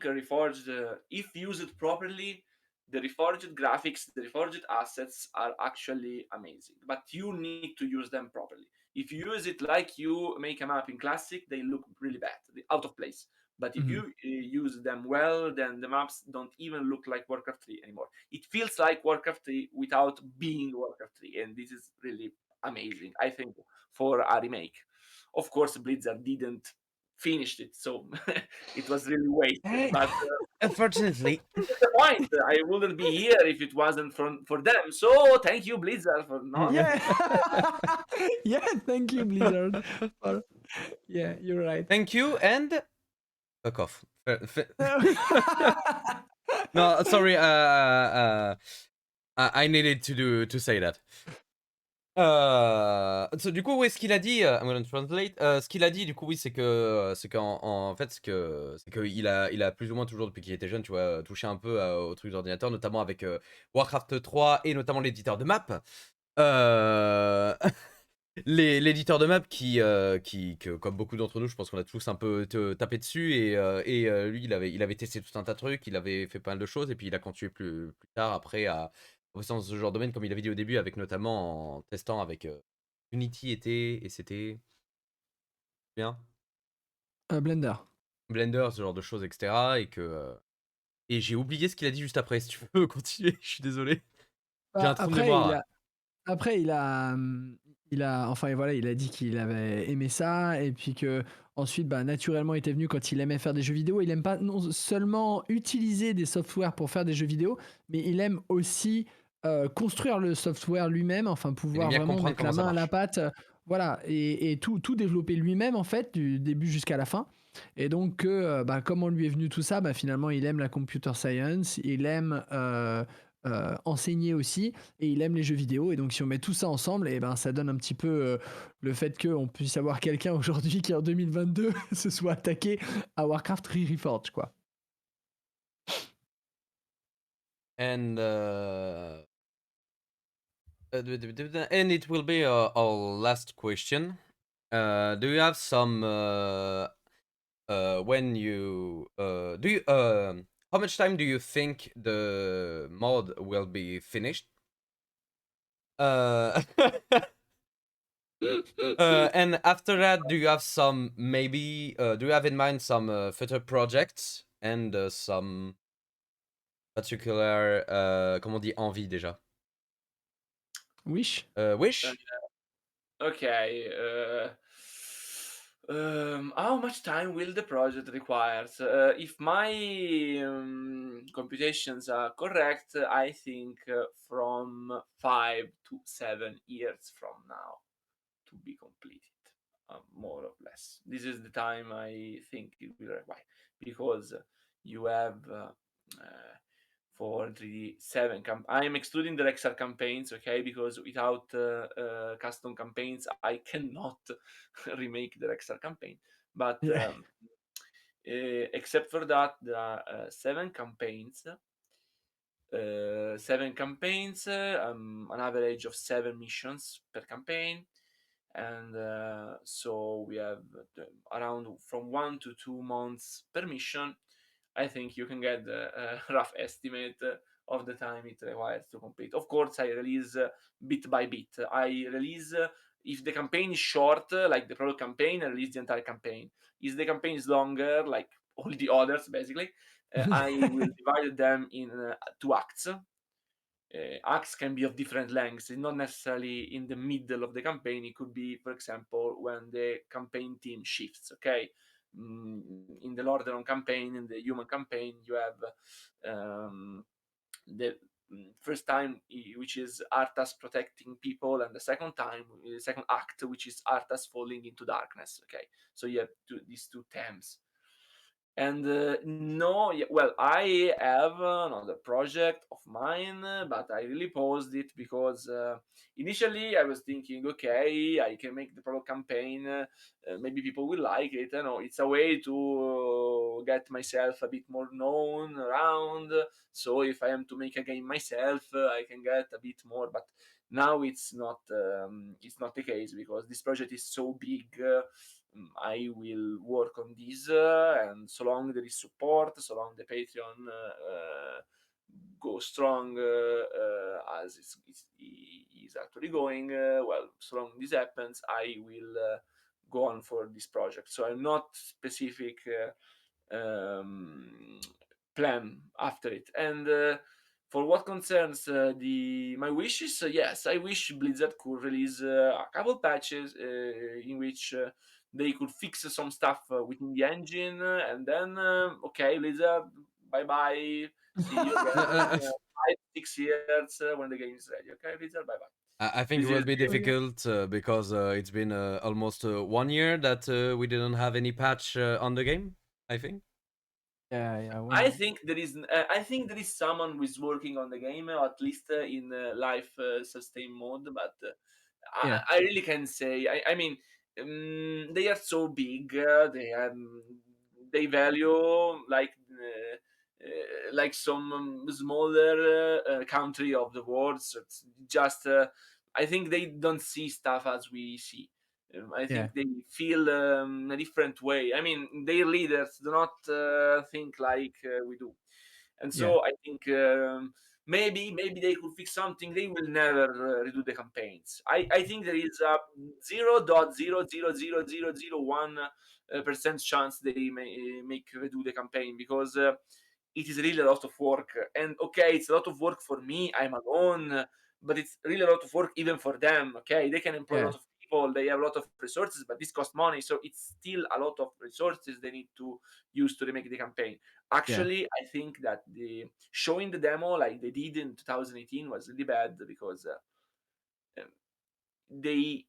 Speaker 3: Reforged, if used properly, the Reforged graphics, the Reforged assets are actually amazing. But you need to use them properly. If you use it like you make a map in Classic, they look really bad, out of place. But if
Speaker 2: Mhm.
Speaker 3: you use them well, then the maps don't even look like Warcraft 3 anymore. It feels like Warcraft 3 without being Warcraft 3, and this is really amazing, I think, for a remake. Of course, Blizzard didn't finish it, so it was really wasted. But
Speaker 1: Unfortunately.
Speaker 3: this is the point. I wouldn't be here if it wasn't for them. So thank you, Blizzard, for not.
Speaker 2: Yeah. Yeah, thank you, Blizzard. Yeah, you're right.
Speaker 1: Thank you and fuck off. No, sorry. I needed to say that. Du coup, ouais, ce qu'il a dit, I'm gonna translate. Ce qu'il a dit, du coup, oui, c'est qu'en fait, c'est qu'il a plus ou moins toujours depuis qu'il était jeune, tu vois, touché un peu aux trucs d'ordinateur, notamment avec Warcraft 3 et notamment l'éditeur de map. L'éditeur de map que, comme beaucoup d'entre nous, je pense qu'on a tous un peu tapé dessus et lui, il avait testé tout un tas de trucs, il avait fait pas mal de choses et puis il a continué plus tard après à bosser dans ce genre de domaine, comme il avait dit au début, avec notamment en testant avec Unity et c'était bien
Speaker 2: Blender.
Speaker 1: Blender, ce genre de choses, etc. Et j'ai oublié ce qu'il a dit juste après. Si tu veux continuer, je suis désolé. J'ai un
Speaker 2: Bah,
Speaker 1: trou de mémoire.
Speaker 2: Après, enfin voilà, il a dit qu'il avait aimé ça et puis que ensuite, bah, naturellement, était venu quand il aimait faire des jeux vidéo. Il aime pas non seulement utiliser des softwares pour faire des jeux vidéo, mais il aime aussi construire le software lui-même, enfin
Speaker 1: Il aime
Speaker 2: pouvoir
Speaker 1: bien
Speaker 2: vraiment
Speaker 1: comprendre
Speaker 2: mettre la
Speaker 1: comment ça
Speaker 2: main à la
Speaker 1: marche.
Speaker 2: pâte, voilà, et tout développer lui-même en fait, du début jusqu'à la fin. Et donc, bah, comment lui est venu tout ça, bah, finalement, il aime la computer science, il aime enseigner aussi et il aime les jeux vidéo. Et donc, si on met tout ça ensemble, et ben, ça donne un petit peu le fait qu'on puisse avoir quelqu'un aujourd'hui qui, en 2022, se soit attaqué à Warcraft Re-Reforged, quoi.
Speaker 1: And and it will be our last question. Do you have some when you do you how much time do you think the mod will be finished? Uh, and after that, do you have some maybe do you have in mind some future projects and some particular comment on dit envie déjà?
Speaker 2: Wish.
Speaker 1: Wish?
Speaker 3: Okay. How much time will the project require? If my computations are correct, I think from 5 to 7 years from now to be completed, more or less. This is the time I think it will require because you have for the 7 I'm excluding the Rexar campaigns, okay, because without custom campaigns I cannot remake the Rexar campaign. But
Speaker 2: Yeah.
Speaker 3: except for that, there are 7 campaigns. 7 campaigns, an average of 7 missions per campaign, and so we have around from 1 to 2 months per mission. I think you can get a rough estimate of the time it requires to complete. Of course, I release bit by bit. I release if the campaign is short, like the product campaign, I release the entire campaign. If the campaign is longer, like all the others, basically, I will divide them in 2 acts. Acts can be of different lengths, not necessarily in the middle of the campaign. It could be, for example, when the campaign team shifts. Okay, in the Lordaeron campaign, in the human campaign, you have the first time, which is Arthas protecting people, and the second time, the second act, which is Arthas falling into darkness. Okay, so you have these two themes. And no, well, I have another project of mine, but I really paused it because initially I was thinking, okay, I can make the product campaign, maybe people will like it. You know, it's a way to get myself a bit more known around. So if I am to make a game myself, I can get a bit more. But now it's not the case because this project is so big. I will work on this, and so long there is support, so long the Patreon goes strong as is actually going, well, so long this happens, I will go on for this project. So I'm not specific plan after it. And for what concerns my wishes, yes, I wish Blizzard could release a couple patches in which they could fix some stuff within the engine, and then okay, Blizzard, bye bye, see you again in 5-6 years when the game is ready. Okay, Blizzard, bye bye.
Speaker 1: I think it
Speaker 3: This
Speaker 1: will
Speaker 3: is
Speaker 1: be
Speaker 3: the
Speaker 1: difficult because it's been almost 1 year that we didn't have any patch on the game, I think.
Speaker 2: Yeah,
Speaker 3: I
Speaker 2: well,
Speaker 3: think there is someone who is working on the game, or at least in life sustain mode. But
Speaker 2: yeah,
Speaker 3: I really can't say. I mean, they are so big. They value like some smaller country of the world. So it's just I think they don't see stuff as we see. I
Speaker 2: yeah,
Speaker 3: think they feel a different way. I mean, their leaders do not think like we do, and
Speaker 2: yeah,
Speaker 3: so I think maybe they could fix something. They will never redo the campaigns. I think there is a 0.0000001% chance they may make redo the campaign because it is really a lot of work. And okay, it's a lot of work for me. I'm alone, but it's really a lot of work even for them. Okay, they can employ a
Speaker 2: yeah,
Speaker 3: lot of people, they have a lot of resources, but this costs money, so it's still a lot of resources they need to use to remake the campaign.
Speaker 2: yeah,
Speaker 3: Actually, I think that the showing the demo like they did in 2018 was really bad because they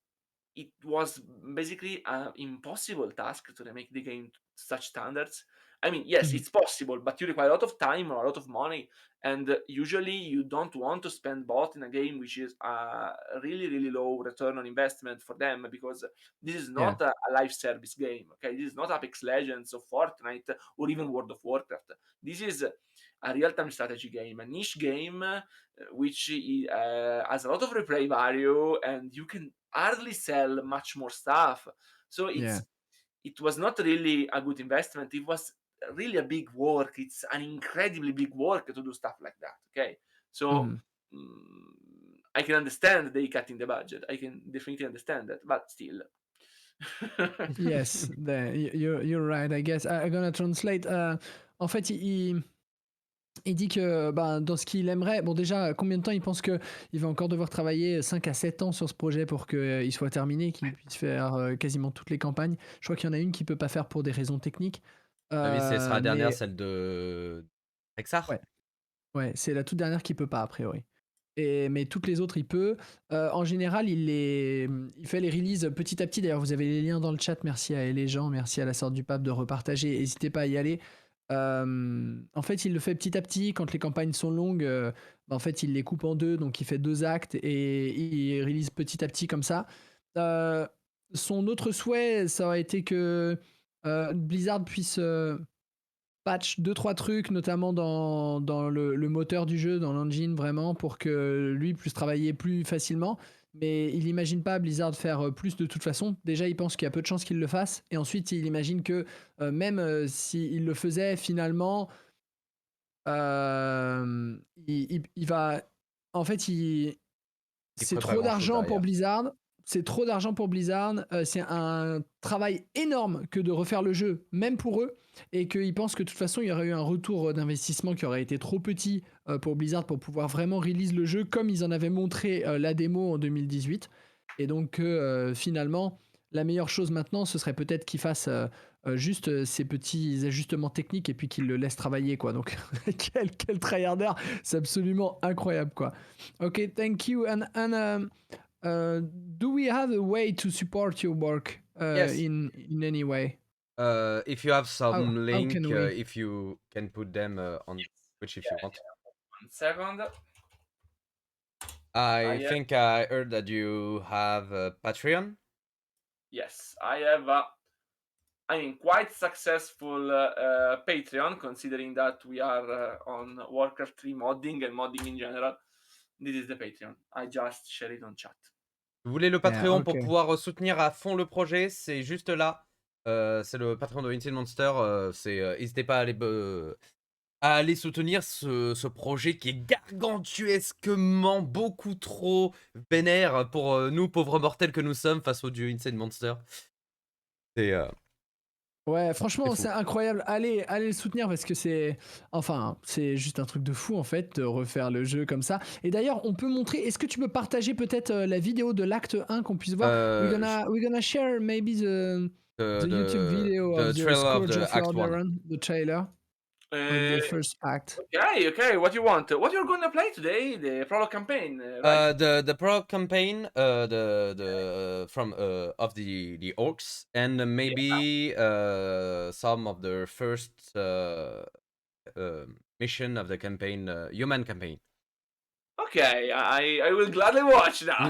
Speaker 3: it was basically an impossible task to remake the game to such standards. I mean, yes,
Speaker 2: mhm,
Speaker 3: it's possible, but you require a lot of time or a lot of money, and usually you don't want to spend both in a game which is a really, really low return on investment for them because this is
Speaker 2: yeah,
Speaker 3: not a live service game. Okay, this is not Apex Legends or Fortnite or even World of Warcraft. This is a real-time strategy game, a niche game which has a lot of replay value, and you can hardly sell much more stuff. So
Speaker 2: yeah,
Speaker 3: it was not really a good investment. It was really a big work. It's an incredibly big work to do stuff like that. Okay, so
Speaker 2: mhm.
Speaker 3: I can understand they cutting the budget. I can definitely understand that, but still.
Speaker 2: Yes, you're right, I guess. I'm gonna translate. En fait, il dit que dans ce qu'il aimerait, bon déjà, combien de temps il pense qu'il va encore devoir travailler 5 à 7 ans sur ce projet pour qu'il soit terminé, qu'il puisse faire quasiment toutes les campagnes. Je crois qu'il y en a une qu'il peut pas faire pour des raisons techniques.
Speaker 1: Ah oui, ce sera la dernière,
Speaker 2: Mais
Speaker 1: celle de Rexar.
Speaker 2: ouais, ouais, c'est la toute dernière qu'il peut pas a priori. Mais toutes les autres, il peut. En général, il fait les releases petit à petit. D'ailleurs, vous avez les liens dans le chat. Merci à les gens, merci à la sorte du pape de repartager. N'hésitez pas à y aller. En fait, il le fait petit à petit. Quand les campagnes sont longues, en fait, il les coupe en deux. Donc, il fait 2 actes et il release petit à petit comme ça. Son autre souhait, ça aurait été que Blizzard puisse patch 2-3 trucs, notamment dans le moteur du jeu, dans l'engine, vraiment, pour que lui puisse travailler plus facilement. Mais il n'imagine pas Blizzard faire plus de toute façon. Déjà, il pense qu'il y a peu de chances qu'il le fasse. Et ensuite, il imagine que même s'il le faisait, finalement, il va... En fait, c'est
Speaker 1: ferait pas
Speaker 2: trop
Speaker 1: grand-chose
Speaker 2: d'argent pour
Speaker 1: derrière.
Speaker 2: Blizzard. C'est trop d'argent pour Blizzard. C'est un travail énorme que de refaire le jeu, même pour eux. Et qu'ils pensent que de toute façon, il y aurait eu un retour d'investissement qui aurait été trop petit pour Blizzard pour pouvoir vraiment release le jeu comme ils en avaient montré la démo en 2018. Et donc, finalement, la meilleure chose maintenant, ce serait peut-être qu'ils fassent juste ces petits ajustements techniques et puis qu'il le laisse travailler, quoi. Donc, quel tryharder, c'est absolument incroyable, quoi. Ok, thank you. Do we have a way to support your work
Speaker 1: Yes.
Speaker 2: in any way?
Speaker 1: If you have some
Speaker 2: How can
Speaker 1: link,
Speaker 2: we?
Speaker 1: if you can put them on Twitch if you want.
Speaker 3: 1 second.
Speaker 1: I
Speaker 3: have-
Speaker 1: think I heard that you have a Patreon.
Speaker 3: Yes, I have quite successful Patreon, considering that we are on Warcraft 3 modding and modding in general. This is the Patreon. I just share it on chat.
Speaker 1: Vous voulez le
Speaker 2: Yeah,
Speaker 1: Patreon pour
Speaker 2: okay.
Speaker 1: pouvoir soutenir à fond le projet, c'est juste là. C'est le Patreon de Insane Monster. N'hésitez pas à aller soutenir ce projet qui est gargantuesquement beaucoup trop vénère pour nous, pauvres mortels que nous sommes, face au dieu Insane Monster. C'est
Speaker 2: Ouais, franchement,
Speaker 1: fou.
Speaker 2: c'est incroyable. Allez le soutenir parce que c'est juste un truc de fou en fait de refaire le jeu comme ça. Et d'ailleurs, on peut montrer. Est-ce que tu peux partager peut-être la vidéo de l'acte 1 qu'on puisse voir? We're gonna share maybe the YouTube video
Speaker 1: the
Speaker 2: of the
Speaker 1: trailer of
Speaker 2: Scourge
Speaker 1: the
Speaker 2: of
Speaker 1: Act 1.
Speaker 2: Lordaeron, the trailer of the first act.
Speaker 3: Okay. What you want? What you're gonna play today? The prologue campaign, right?
Speaker 1: The prologue campaign, the from of the orcs, and maybe some of the first mission of the campaign, human campaign.
Speaker 3: Okay, I will gladly watch now.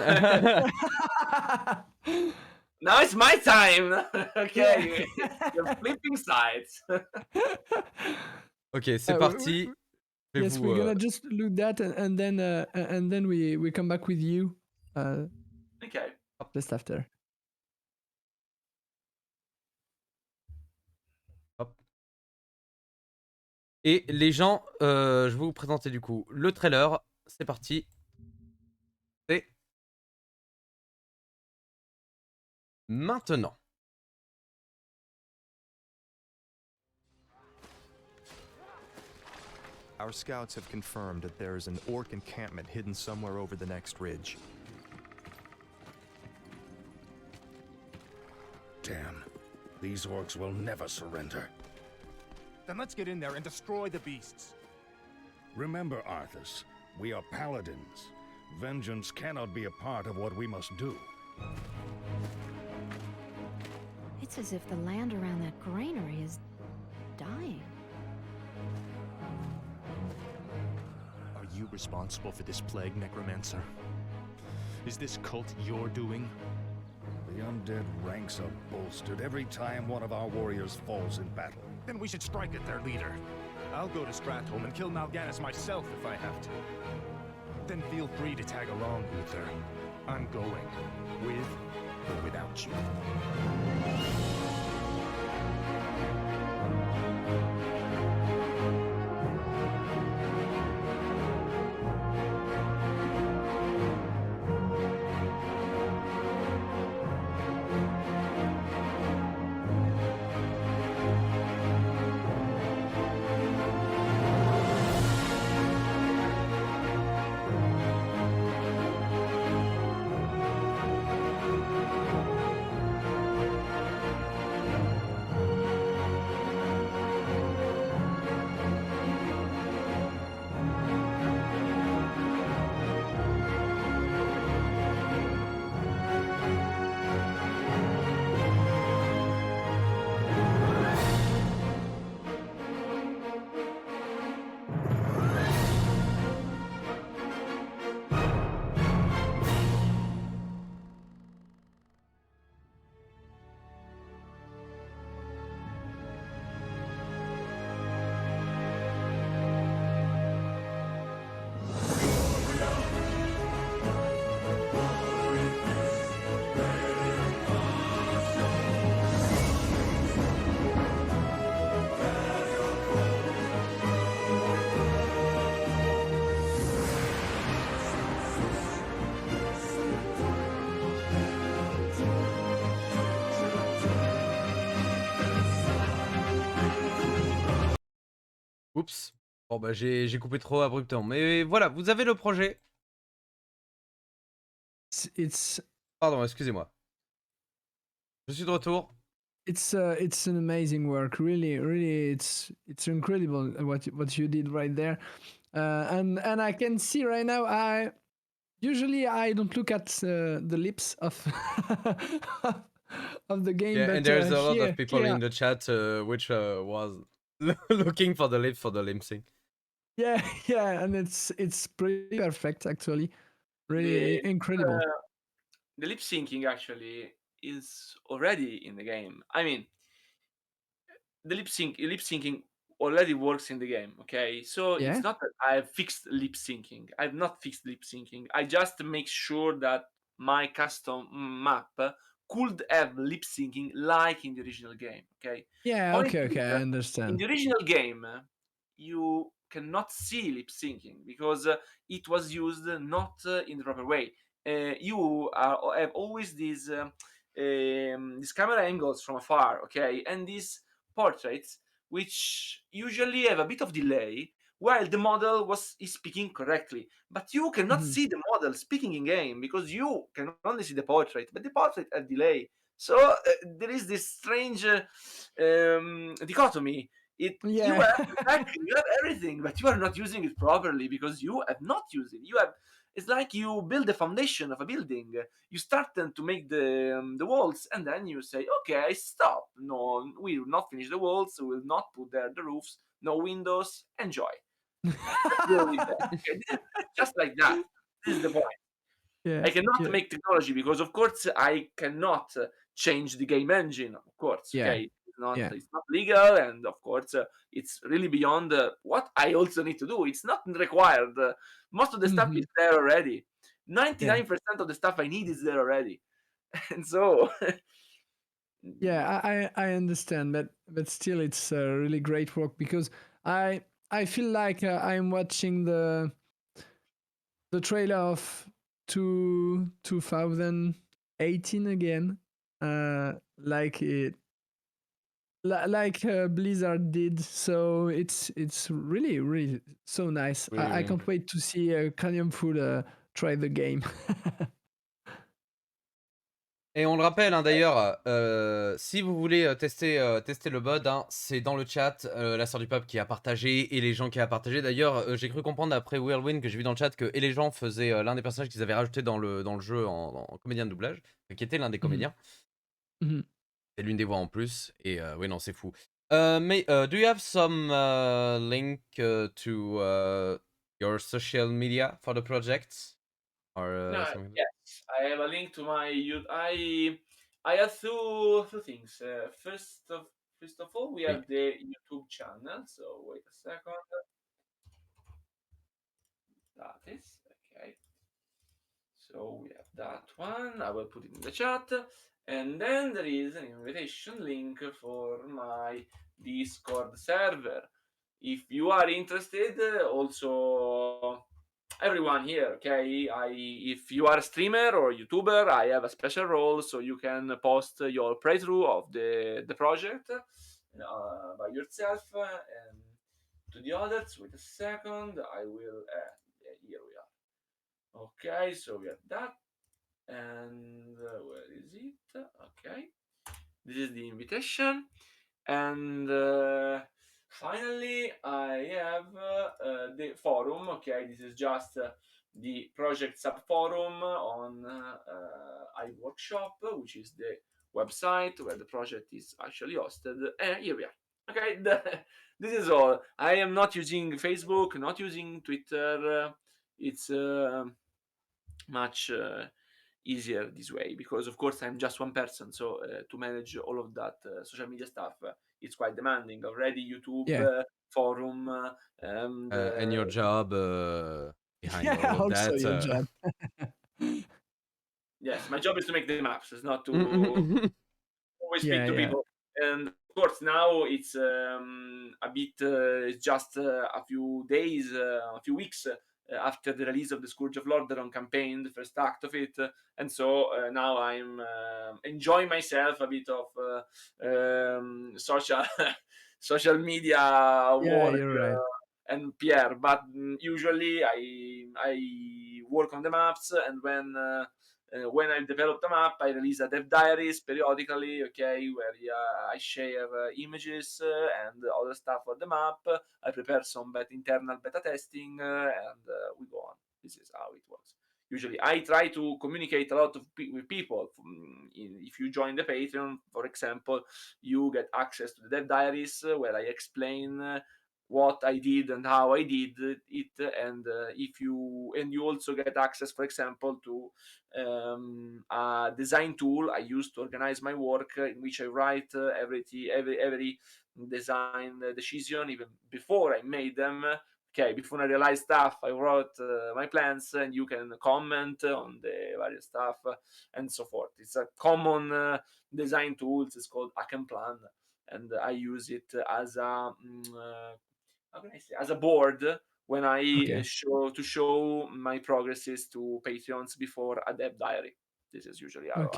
Speaker 3: Now it's my time. Okay, you're flipping sides.
Speaker 1: Ok, c'est parti.
Speaker 2: Yes, we're gonna just look that and then we come back with you.
Speaker 3: Okay.
Speaker 2: Just after.
Speaker 1: Hop. Et les gens, je vais vous présenter du coup le trailer. C'est parti. C'est maintenant.
Speaker 4: Our scouts have confirmed that there is an orc encampment hidden somewhere over the next ridge.
Speaker 5: Damn. These orcs will never surrender.
Speaker 4: Then let's get in there and destroy the beasts.
Speaker 5: Remember, Arthas, we are paladins. Vengeance cannot be a part of what we must do.
Speaker 6: It's as if the land around that granary is dying.
Speaker 4: Are you responsible for this plague, Necromancer? Is this cult your doing?
Speaker 5: The undead ranks are bolstered every time one of our warriors falls in battle.
Speaker 4: Then we should strike at their leader. I'll go to Stratholme and kill Mal'Ganis myself if I have to. Then feel free to tag along, Uther. I'm going, with or without you.
Speaker 1: Oups. Bon bah j'ai coupé trop abruptement. Mais voilà, vous avez le projet.
Speaker 2: It's
Speaker 1: Pardon, excusez-moi. Je suis de retour.
Speaker 2: it's an amazing work. Really, it's incredible what you did right there. And I can see right now. Usually I don't look at the lips of of the game,
Speaker 1: Yeah,
Speaker 2: but
Speaker 1: and there's a lot of
Speaker 2: here,
Speaker 1: people in the chat which was looking for the lip sync.
Speaker 2: yeah, yeah, and it's pretty perfect actually, really
Speaker 3: The
Speaker 2: incredible.
Speaker 3: the lip syncing actually is already in the game. I mean, the lip syncing already works in the game. Okay, so
Speaker 2: Yeah.
Speaker 3: it's not that I've fixed lip syncing. I've not fixed lip syncing. I just make sure that my custom map could have lip syncing like in the original game. Okay.
Speaker 2: Yeah,
Speaker 3: Only
Speaker 2: okay,
Speaker 3: thing
Speaker 2: okay,
Speaker 3: is,
Speaker 2: I
Speaker 3: in
Speaker 2: understand.
Speaker 3: the original game, you cannot see lip syncing because it was used not in the proper way. Have always these camera angles from afar, okay, and these portraits which usually have a bit of delay while the model is speaking correctly, but you cannot
Speaker 2: Mhm.
Speaker 3: see the model speaking in game because you can only see the portrait, but the portrait has delay. So there is this strange dichotomy. You
Speaker 2: Yeah.
Speaker 3: have exactly, you have everything, but you are not using it properly because you have not used it. You have It's like you build the foundation of a building. You start then to make the walls, and then you say, okay, stop. No, we will not finish the walls. We will not put there the roofs. No windows. Enjoy. Let's go with that. Okay, just like that. This is the point.
Speaker 2: Yeah,
Speaker 3: I cannot
Speaker 2: yeah,
Speaker 3: make technology because, of course, I cannot change the game engine. Of course,
Speaker 2: yeah,
Speaker 3: okay,
Speaker 2: yeah.
Speaker 3: it's not legal, and of course, it's really beyond what I also need to do. It's not required. Most of the stuff is
Speaker 2: Mhm.
Speaker 3: there already.
Speaker 2: Yeah.
Speaker 3: 99% of the stuff I need is there already, and so
Speaker 2: Yeah, I understand, but still, it's really great work because I feel like I'm watching the trailer of 2018 again, like like Blizzard did. So it's really so nice.
Speaker 1: Really,
Speaker 2: I
Speaker 1: really.
Speaker 2: can't wait to see Canyon Food try the game.
Speaker 1: Et on le rappelle hein, d'ailleurs, si vous voulez tester le mod, hein, c'est dans le chat, la sœur du peuple qui a partagé et les gens qui a partagé. D'ailleurs, j'ai cru comprendre après Whirlwind que j'ai vu dans le chat que et les gens faisaient l'un des personnages qu'ils avaient rajouté dans le jeu en comédien de doublage, qui était l'un des
Speaker 2: Mhm.
Speaker 1: comédiens.
Speaker 2: Mhm.
Speaker 1: C'est l'une des voix en plus et oui non c'est fou. Mais do you have some link to your social media for the project or
Speaker 3: no,
Speaker 1: something?
Speaker 3: yes, I have a link to my I have two things. First of all, we
Speaker 1: Oui.
Speaker 3: have the YouTube channel. So wait a second. That is okay. So we have that one. I will put it in the chat. And then there is an invitation link for my Discord server. If you are interested, also everyone here, okay? If you are a streamer or YouTuber, I have a special role, so you can post your playthrough of the project by yourself. And to the others, wait a second. I will. Here we are. Okay, so we have that. And where is it? Okay, this is the invitation. And finally, I have the forum. Okay, this is just the project sub forum on iWorkshop, which is the website where the project is actually hosted. And here we are. Okay, this is all. I am not using Facebook, not using Twitter. It's much easier this way because of course I'm just one person, so to manage all of that social media stuff it's quite demanding already. YouTube
Speaker 2: Yeah.
Speaker 3: forum
Speaker 1: And your job behind
Speaker 2: Yeah,
Speaker 1: all of
Speaker 2: also
Speaker 1: that.
Speaker 2: your job.
Speaker 3: yes, my job is to make the maps. It's not to always speak
Speaker 2: Yeah,
Speaker 3: to
Speaker 2: yeah.
Speaker 3: people. And of course now it's a bit it's just a few days, a few weeks after the release of the Scourge of Lordaeron campaign, the first act of it, and so now I'm enjoying myself a bit of social social media
Speaker 2: Yeah,
Speaker 3: work
Speaker 2: you're right.
Speaker 3: and PR. But usually I work on the maps, and when when I develop the map, I release a dev diaries periodically, okay, where I share images and other stuff for the map. I prepare some internal beta testing, and we go on. This is how it works. Usually, I try to communicate a lot with people. If you join the Patreon, for example, you get access to the dev diaries where I explain what I did and how I did it, and you also get access, for example, to a design tool I use to organize my work, in which I write every design decision even before I made them. Okay, before I realize stuff, I wrote my plans, and you can comment on the various stuff and so forth. It's a common design tool. It's called Encampment, and I use it as a how can I say, as a board when I
Speaker 2: Ok.
Speaker 3: show my progresses to Patreons before a dev diary. This is usually
Speaker 2: Ok,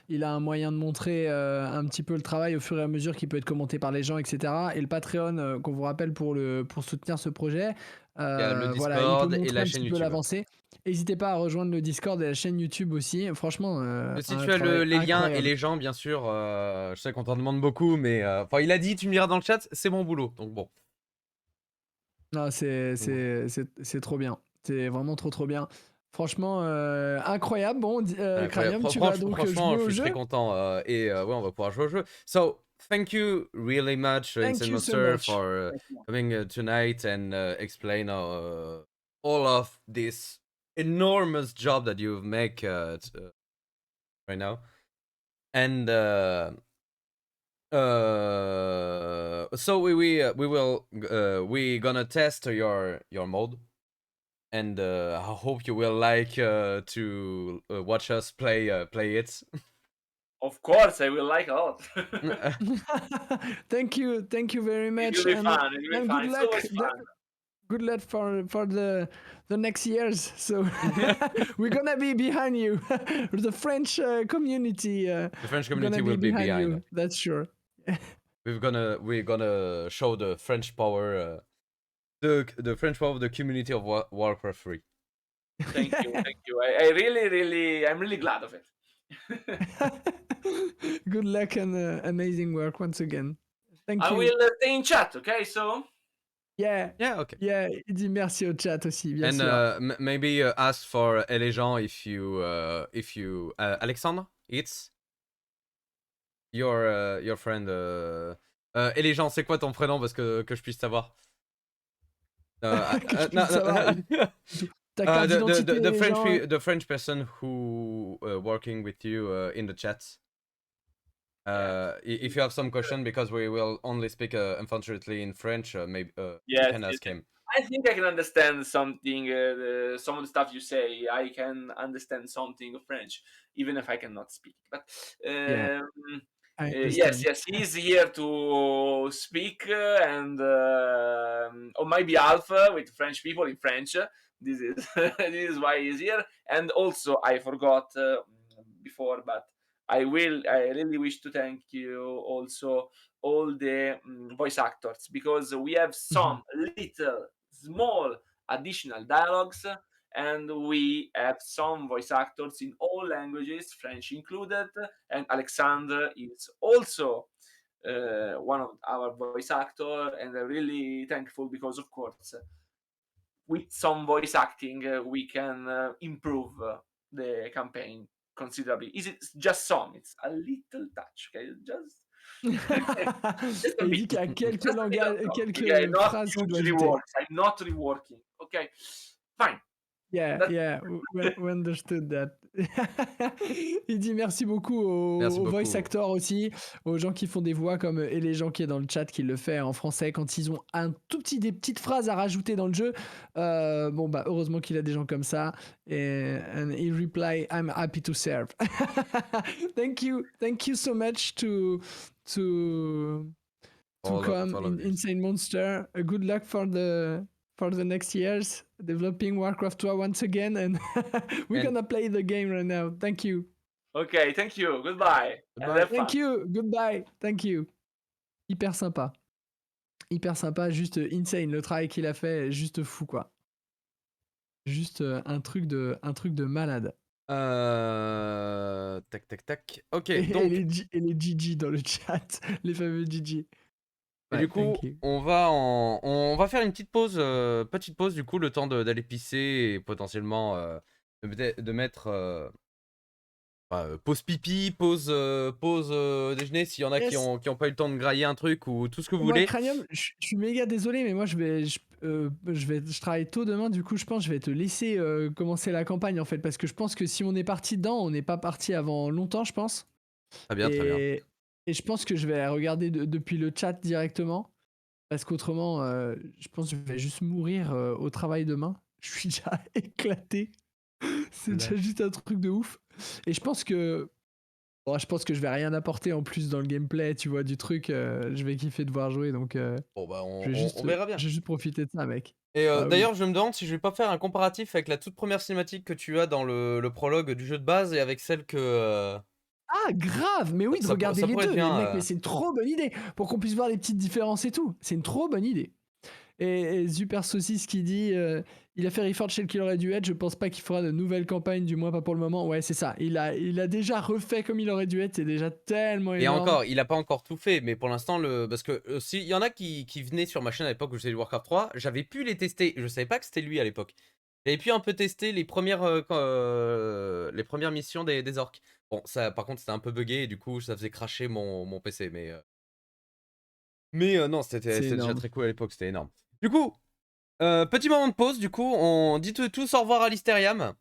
Speaker 2: il a un moyen de montrer un petit peu le travail au fur et à mesure qui peut être commenté par les gens, etc. Et le Patreon, qu'on vous rappelle pour soutenir ce projet,
Speaker 1: Il y a le
Speaker 2: voilà, il peut
Speaker 1: Discord et
Speaker 2: montrer
Speaker 1: la
Speaker 2: un
Speaker 1: chaîne
Speaker 2: petit peu
Speaker 1: YouTube.
Speaker 2: l'avancée. N'hésitez pas à rejoindre le Discord et la chaîne YouTube aussi. Franchement,
Speaker 1: Si
Speaker 2: un
Speaker 1: tu as
Speaker 2: travail
Speaker 1: les liens et
Speaker 2: incroyable.
Speaker 1: les gens, bien sûr, je sais qu'on t'en demande beaucoup, mais enfin, il a dit, tu me diras dans le chat, c'est mon boulot, donc bon.
Speaker 2: Non, c'est trop bien. C'est vraiment trop bien. Franchement, incroyable. Bon,
Speaker 1: Incroyable.
Speaker 2: Cranium, tu vas donc
Speaker 1: Franchement,
Speaker 2: jouer
Speaker 1: je
Speaker 2: au
Speaker 1: suis très
Speaker 2: jeu.
Speaker 1: content et ouais, on va pouvoir jouer au jeu. So, thank you really much,
Speaker 2: Thank
Speaker 1: Insane
Speaker 2: you so
Speaker 1: Monster,
Speaker 2: much.
Speaker 1: for coming tonight and explain all of this enormous job that you make right now. And so we gonna test your mode. And I hope you will like to watch us play it.
Speaker 3: Of course, I will like a lot.
Speaker 2: Thank you very
Speaker 3: It
Speaker 2: much,
Speaker 3: will be
Speaker 2: and
Speaker 3: fun. It will be fun.
Speaker 2: good
Speaker 3: It's
Speaker 2: luck.
Speaker 3: always fun.
Speaker 2: Good luck for the next years. So we're gonna be behind you. The French community.
Speaker 1: The French
Speaker 2: gonna
Speaker 1: community will be behind
Speaker 2: you. That's sure.
Speaker 1: we're gonna show the French power, the French power of the community of Warcraft 3.
Speaker 3: Thank you, thank you. I really, I'm really glad of it.
Speaker 2: Good luck and amazing work once again. Thank
Speaker 3: I
Speaker 2: you.
Speaker 3: will stay in chat, okay? So
Speaker 2: Yeah.
Speaker 1: Yeah, okay.
Speaker 2: Yeah, il dit merci au chat aussi, bien
Speaker 1: And
Speaker 2: sûr.
Speaker 1: maybe ask for et les gens if you Alexandre, it's your friend. Et les gens, c'est quoi ton prénom parce que je puisse savoir.
Speaker 2: Que je puisse savoir. Ta carte d'identité,
Speaker 1: the
Speaker 2: les
Speaker 1: French
Speaker 2: gens.
Speaker 1: the French person who working with you in the chat. If you have some question, because we will only speak unfortunately in French, maybe you can ask him.
Speaker 3: I think I can understand something, some of the stuff you say. I can understand something of French, even if I cannot speak. But
Speaker 2: I
Speaker 3: yes,
Speaker 2: understand.
Speaker 3: he's here to speak and on my behalf with French people in French. This is this is why he's here. And also, I forgot before, but I really wish to thank you also all the voice actors, because we have some little small additional dialogues, and we have some voice actors in all languages, French included, and Alexander is also one of our voice actor, and I'm really thankful because, of course, with some voice acting we can improve the campaign considerably. Is it just some? It's a little touch, okay? Just a
Speaker 2: Il
Speaker 3: bit.
Speaker 2: dit qu'il y a quelques
Speaker 3: Just a little
Speaker 2: langages,
Speaker 3: touch,
Speaker 2: quelques
Speaker 3: okay? Not
Speaker 2: phrases qu'il
Speaker 3: huge
Speaker 2: doit ajouter.
Speaker 3: reworks. I'm not reworking. Okay, fine.
Speaker 2: Yeah,
Speaker 3: That's...
Speaker 2: yeah, we understood that. Il dit merci beaucoup aux voice actors aussi, aux gens qui font des voix comme et les gens qui est dans le chat qui le fait en français quand ils ont un tout petit des petites phrases à rajouter dans le jeu. Bon bah heureusement qu'il a des gens comme ça. Et and he reply, I'm happy to serve. Thank you so much to come, Insane Monster. Good luck for the next years, developing Warcraft 2 once again, and we're gonna play the game right now. Thank you.
Speaker 3: Okay, thank you. Goodbye.
Speaker 2: Thank you. Goodbye. Thank you. Hyper sympa. Hyper sympa. Juste insane. Le travail qu'il a fait, juste fou, quoi. Juste un truc de malade.
Speaker 1: Tac, tac, tac. Ok,
Speaker 2: Et
Speaker 1: donc,
Speaker 2: les GG dans le chat, les fameux GG.
Speaker 1: et
Speaker 2: Ouais,
Speaker 1: du coup,
Speaker 2: thank you.
Speaker 1: on va faire une petite pause du coup, le temps d'aller pisser et potentiellement de mettre pause pipi, pause déjeuner, s'il y en a
Speaker 2: Yes.
Speaker 1: qui ont pas eu le temps de grailler un truc ou tout ce que vous
Speaker 2: Moi,
Speaker 1: voulez.
Speaker 2: Cranium, je suis méga désolé, mais moi, je travaille tôt demain. Du coup, je pense que je vais te laisser commencer la campagne, en fait, parce que je pense que si on est parti dedans, on n'est pas parti avant longtemps, je pense.
Speaker 1: Très bien, très bien.
Speaker 2: Et je pense que je vais regarder depuis le chat directement, parce qu'autrement, je pense que je vais juste mourir au travail demain. Je suis déjà éclaté. C'est déjà juste un truc de ouf. Et je pense que bon, je pense que je vais rien apporter en plus dans le gameplay, tu vois, du truc. Je vais kiffer de voir jouer, donc
Speaker 1: Bon, bah,
Speaker 2: je
Speaker 1: on verra bien.
Speaker 2: vais juste profiter de ça, mec.
Speaker 1: Et
Speaker 2: Bah oui.
Speaker 1: d'ailleurs, je me demande si je vais pas faire un comparatif avec la toute première cinématique que tu as dans le prologue du jeu de base et avec celle que.
Speaker 2: Ah, grave! Mais oui, de regarder
Speaker 1: Ça
Speaker 2: les
Speaker 1: pourrait être
Speaker 2: deux, mais
Speaker 1: bien.
Speaker 2: mec, mais c'est une trop bonne idée! Pour qu'on puisse voir les petites différences et tout. C'est une trop bonne idée. Et Super Saucisse qui dit il a fait Reforged chez qu'il aurait dû être, je pense pas qu'il fera de nouvelles campagnes, du moins pas pour le moment. Ouais, c'est ça. Il a déjà refait comme il aurait dû être, c'est déjà tellement
Speaker 1: Et
Speaker 2: énorme.
Speaker 1: encore, il a pas encore tout fait, mais pour l'instant, parce que s'il y en a qui venaient sur ma chaîne à l'époque où je faisais du Warcraft 3, j'avais pu les tester. Je savais pas que c'était lui à l'époque. J'avais pu un peu tester les premières missions des orques. Bon, ça, par contre, c'était un peu buggé et du coup, ça faisait cracher mon PC. Mais non,
Speaker 2: C'est
Speaker 1: c'était déjà
Speaker 2: énorme.
Speaker 1: très cool à l'époque, c'était énorme. Du coup, petit moment de pause, du coup, on dit tous au revoir à l'Hystérium.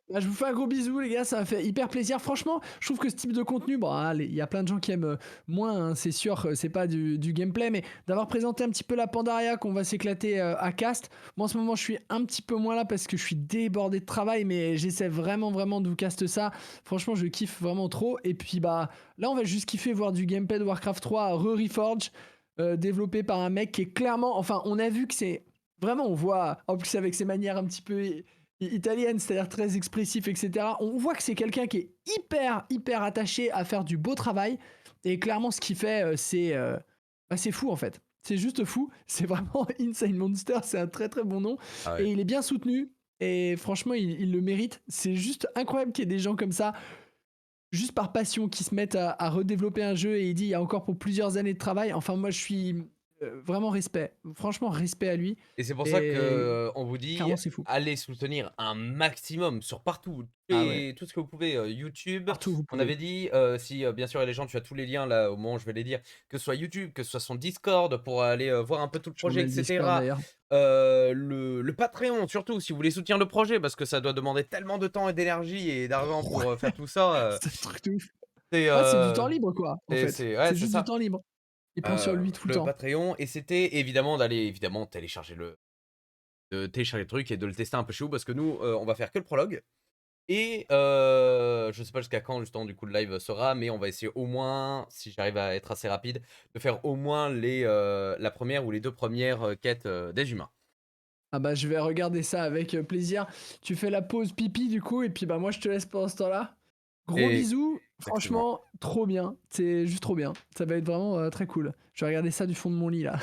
Speaker 2: Bah, je vous fais un gros bisou les gars, ça m'a fait hyper plaisir. Franchement, je trouve que ce type de contenu, bon, allez, il y a plein de gens qui aiment moins, hein, c'est sûr, c'est pas du gameplay, mais d'avoir présenté un petit peu la Pandaria, qu'on va s'éclater à Cast. Moi en ce moment, je suis un petit peu moins là parce que je suis débordé de travail, mais j'essaie vraiment de vous cast ça. Franchement, je kiffe vraiment trop. Et puis bah là, on va juste kiffer voir du gameplay de Warcraft 3 Re-Reforged, développé par un mec qui est clairement, enfin, on a vu que c'est vraiment, on voit en plus avec ses manières un petit peu italienne, c'est-à-dire très expressif, etc. On voit que c'est quelqu'un qui est hyper attaché à faire du beau travail. Et clairement, ce qu'il fait, c'est fou en fait. C'est juste fou. C'est vraiment Insane Monster. C'est un très bon nom.
Speaker 1: Ah ouais.
Speaker 2: Et il est bien soutenu. Et franchement, il le mérite. C'est juste incroyable qu'il y ait des gens comme ça, juste par passion, qui se mettent à redévelopper un jeu. Et il dit, il y a encore pour plusieurs années de travail. Enfin, moi, je suis vraiment respect. Franchement, respect à lui.
Speaker 1: Et c'est pour ça
Speaker 2: Et
Speaker 1: que on vous dit,
Speaker 2: clairement, c'est fou.
Speaker 1: allez soutenir un maximum sur partout,
Speaker 2: Ah ouais.
Speaker 1: tout ce que vous pouvez, YouTube.
Speaker 2: Partout où vous
Speaker 1: On
Speaker 2: pouvez.
Speaker 1: avait dit, si bien sûr il y a les gens, tu as tous les liens là au moment où je vais les dire, que ce soit YouTube, que ce soit son Discord pour aller voir un peu tout le
Speaker 2: Je vous
Speaker 1: projet,
Speaker 2: mets le Discord
Speaker 1: etc.
Speaker 2: d'ailleurs.
Speaker 1: Le Patreon surtout, si vous voulez soutenir le projet, parce que ça doit demander tellement de temps et d'énergie et d'argent pour faire tout ça.
Speaker 2: C'est un truc de ouf.
Speaker 1: C'est
Speaker 2: Ouais, c'est du temps libre, quoi, en fait.
Speaker 1: ouais,
Speaker 2: C'est
Speaker 1: c'est
Speaker 2: juste du
Speaker 1: ça.
Speaker 2: temps libre. Il prend sur lui tout le
Speaker 1: Le
Speaker 2: temps.
Speaker 1: Patreon, et c'était évidemment d'aller évidemment télécharger de télécharger le truc et de le tester un peu chez vous, parce que nous, on va faire que le prologue. Et je sais pas jusqu'à quand justement du coup le live sera, mais on va essayer au moins, si j'arrive à être assez rapide, de faire au moins la première ou les 2 premières quêtes des humains.
Speaker 2: Ah bah, je vais regarder ça avec plaisir. Tu fais la pause pipi, du coup, et puis bah, moi, je te laisse pendant ce temps-là. Gros
Speaker 1: Et
Speaker 2: bisous.
Speaker 1: exactement.
Speaker 2: Franchement, trop bien. C'est juste trop bien. Ça va être vraiment très cool. Je vais regarder ça du fond de mon lit, là.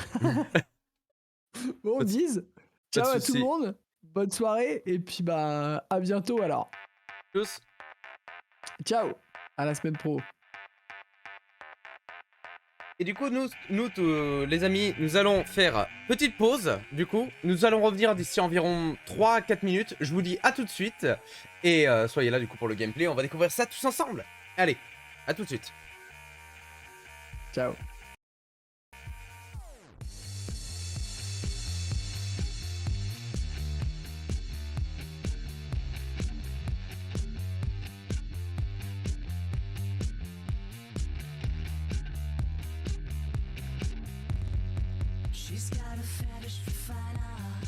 Speaker 2: Bon,
Speaker 1: Pas de
Speaker 2: bise.
Speaker 1: pas de
Speaker 2: Ciao à tout le
Speaker 1: soucis.
Speaker 2: monde. Bonne soirée. Et puis, bah, à bientôt, alors.
Speaker 1: Tchuss.
Speaker 2: Ciao. À la semaine pro.
Speaker 1: Et du coup, les amis, nous allons faire petite pause. Du coup, nous allons revenir d'ici environ 3-4 minutes. Je vous dis à tout de suite. Et soyez là du coup pour le gameplay. On va découvrir ça tous ensemble. Allez, à tout de suite.
Speaker 2: Ciao.
Speaker 7: She's got a fetish for fine art.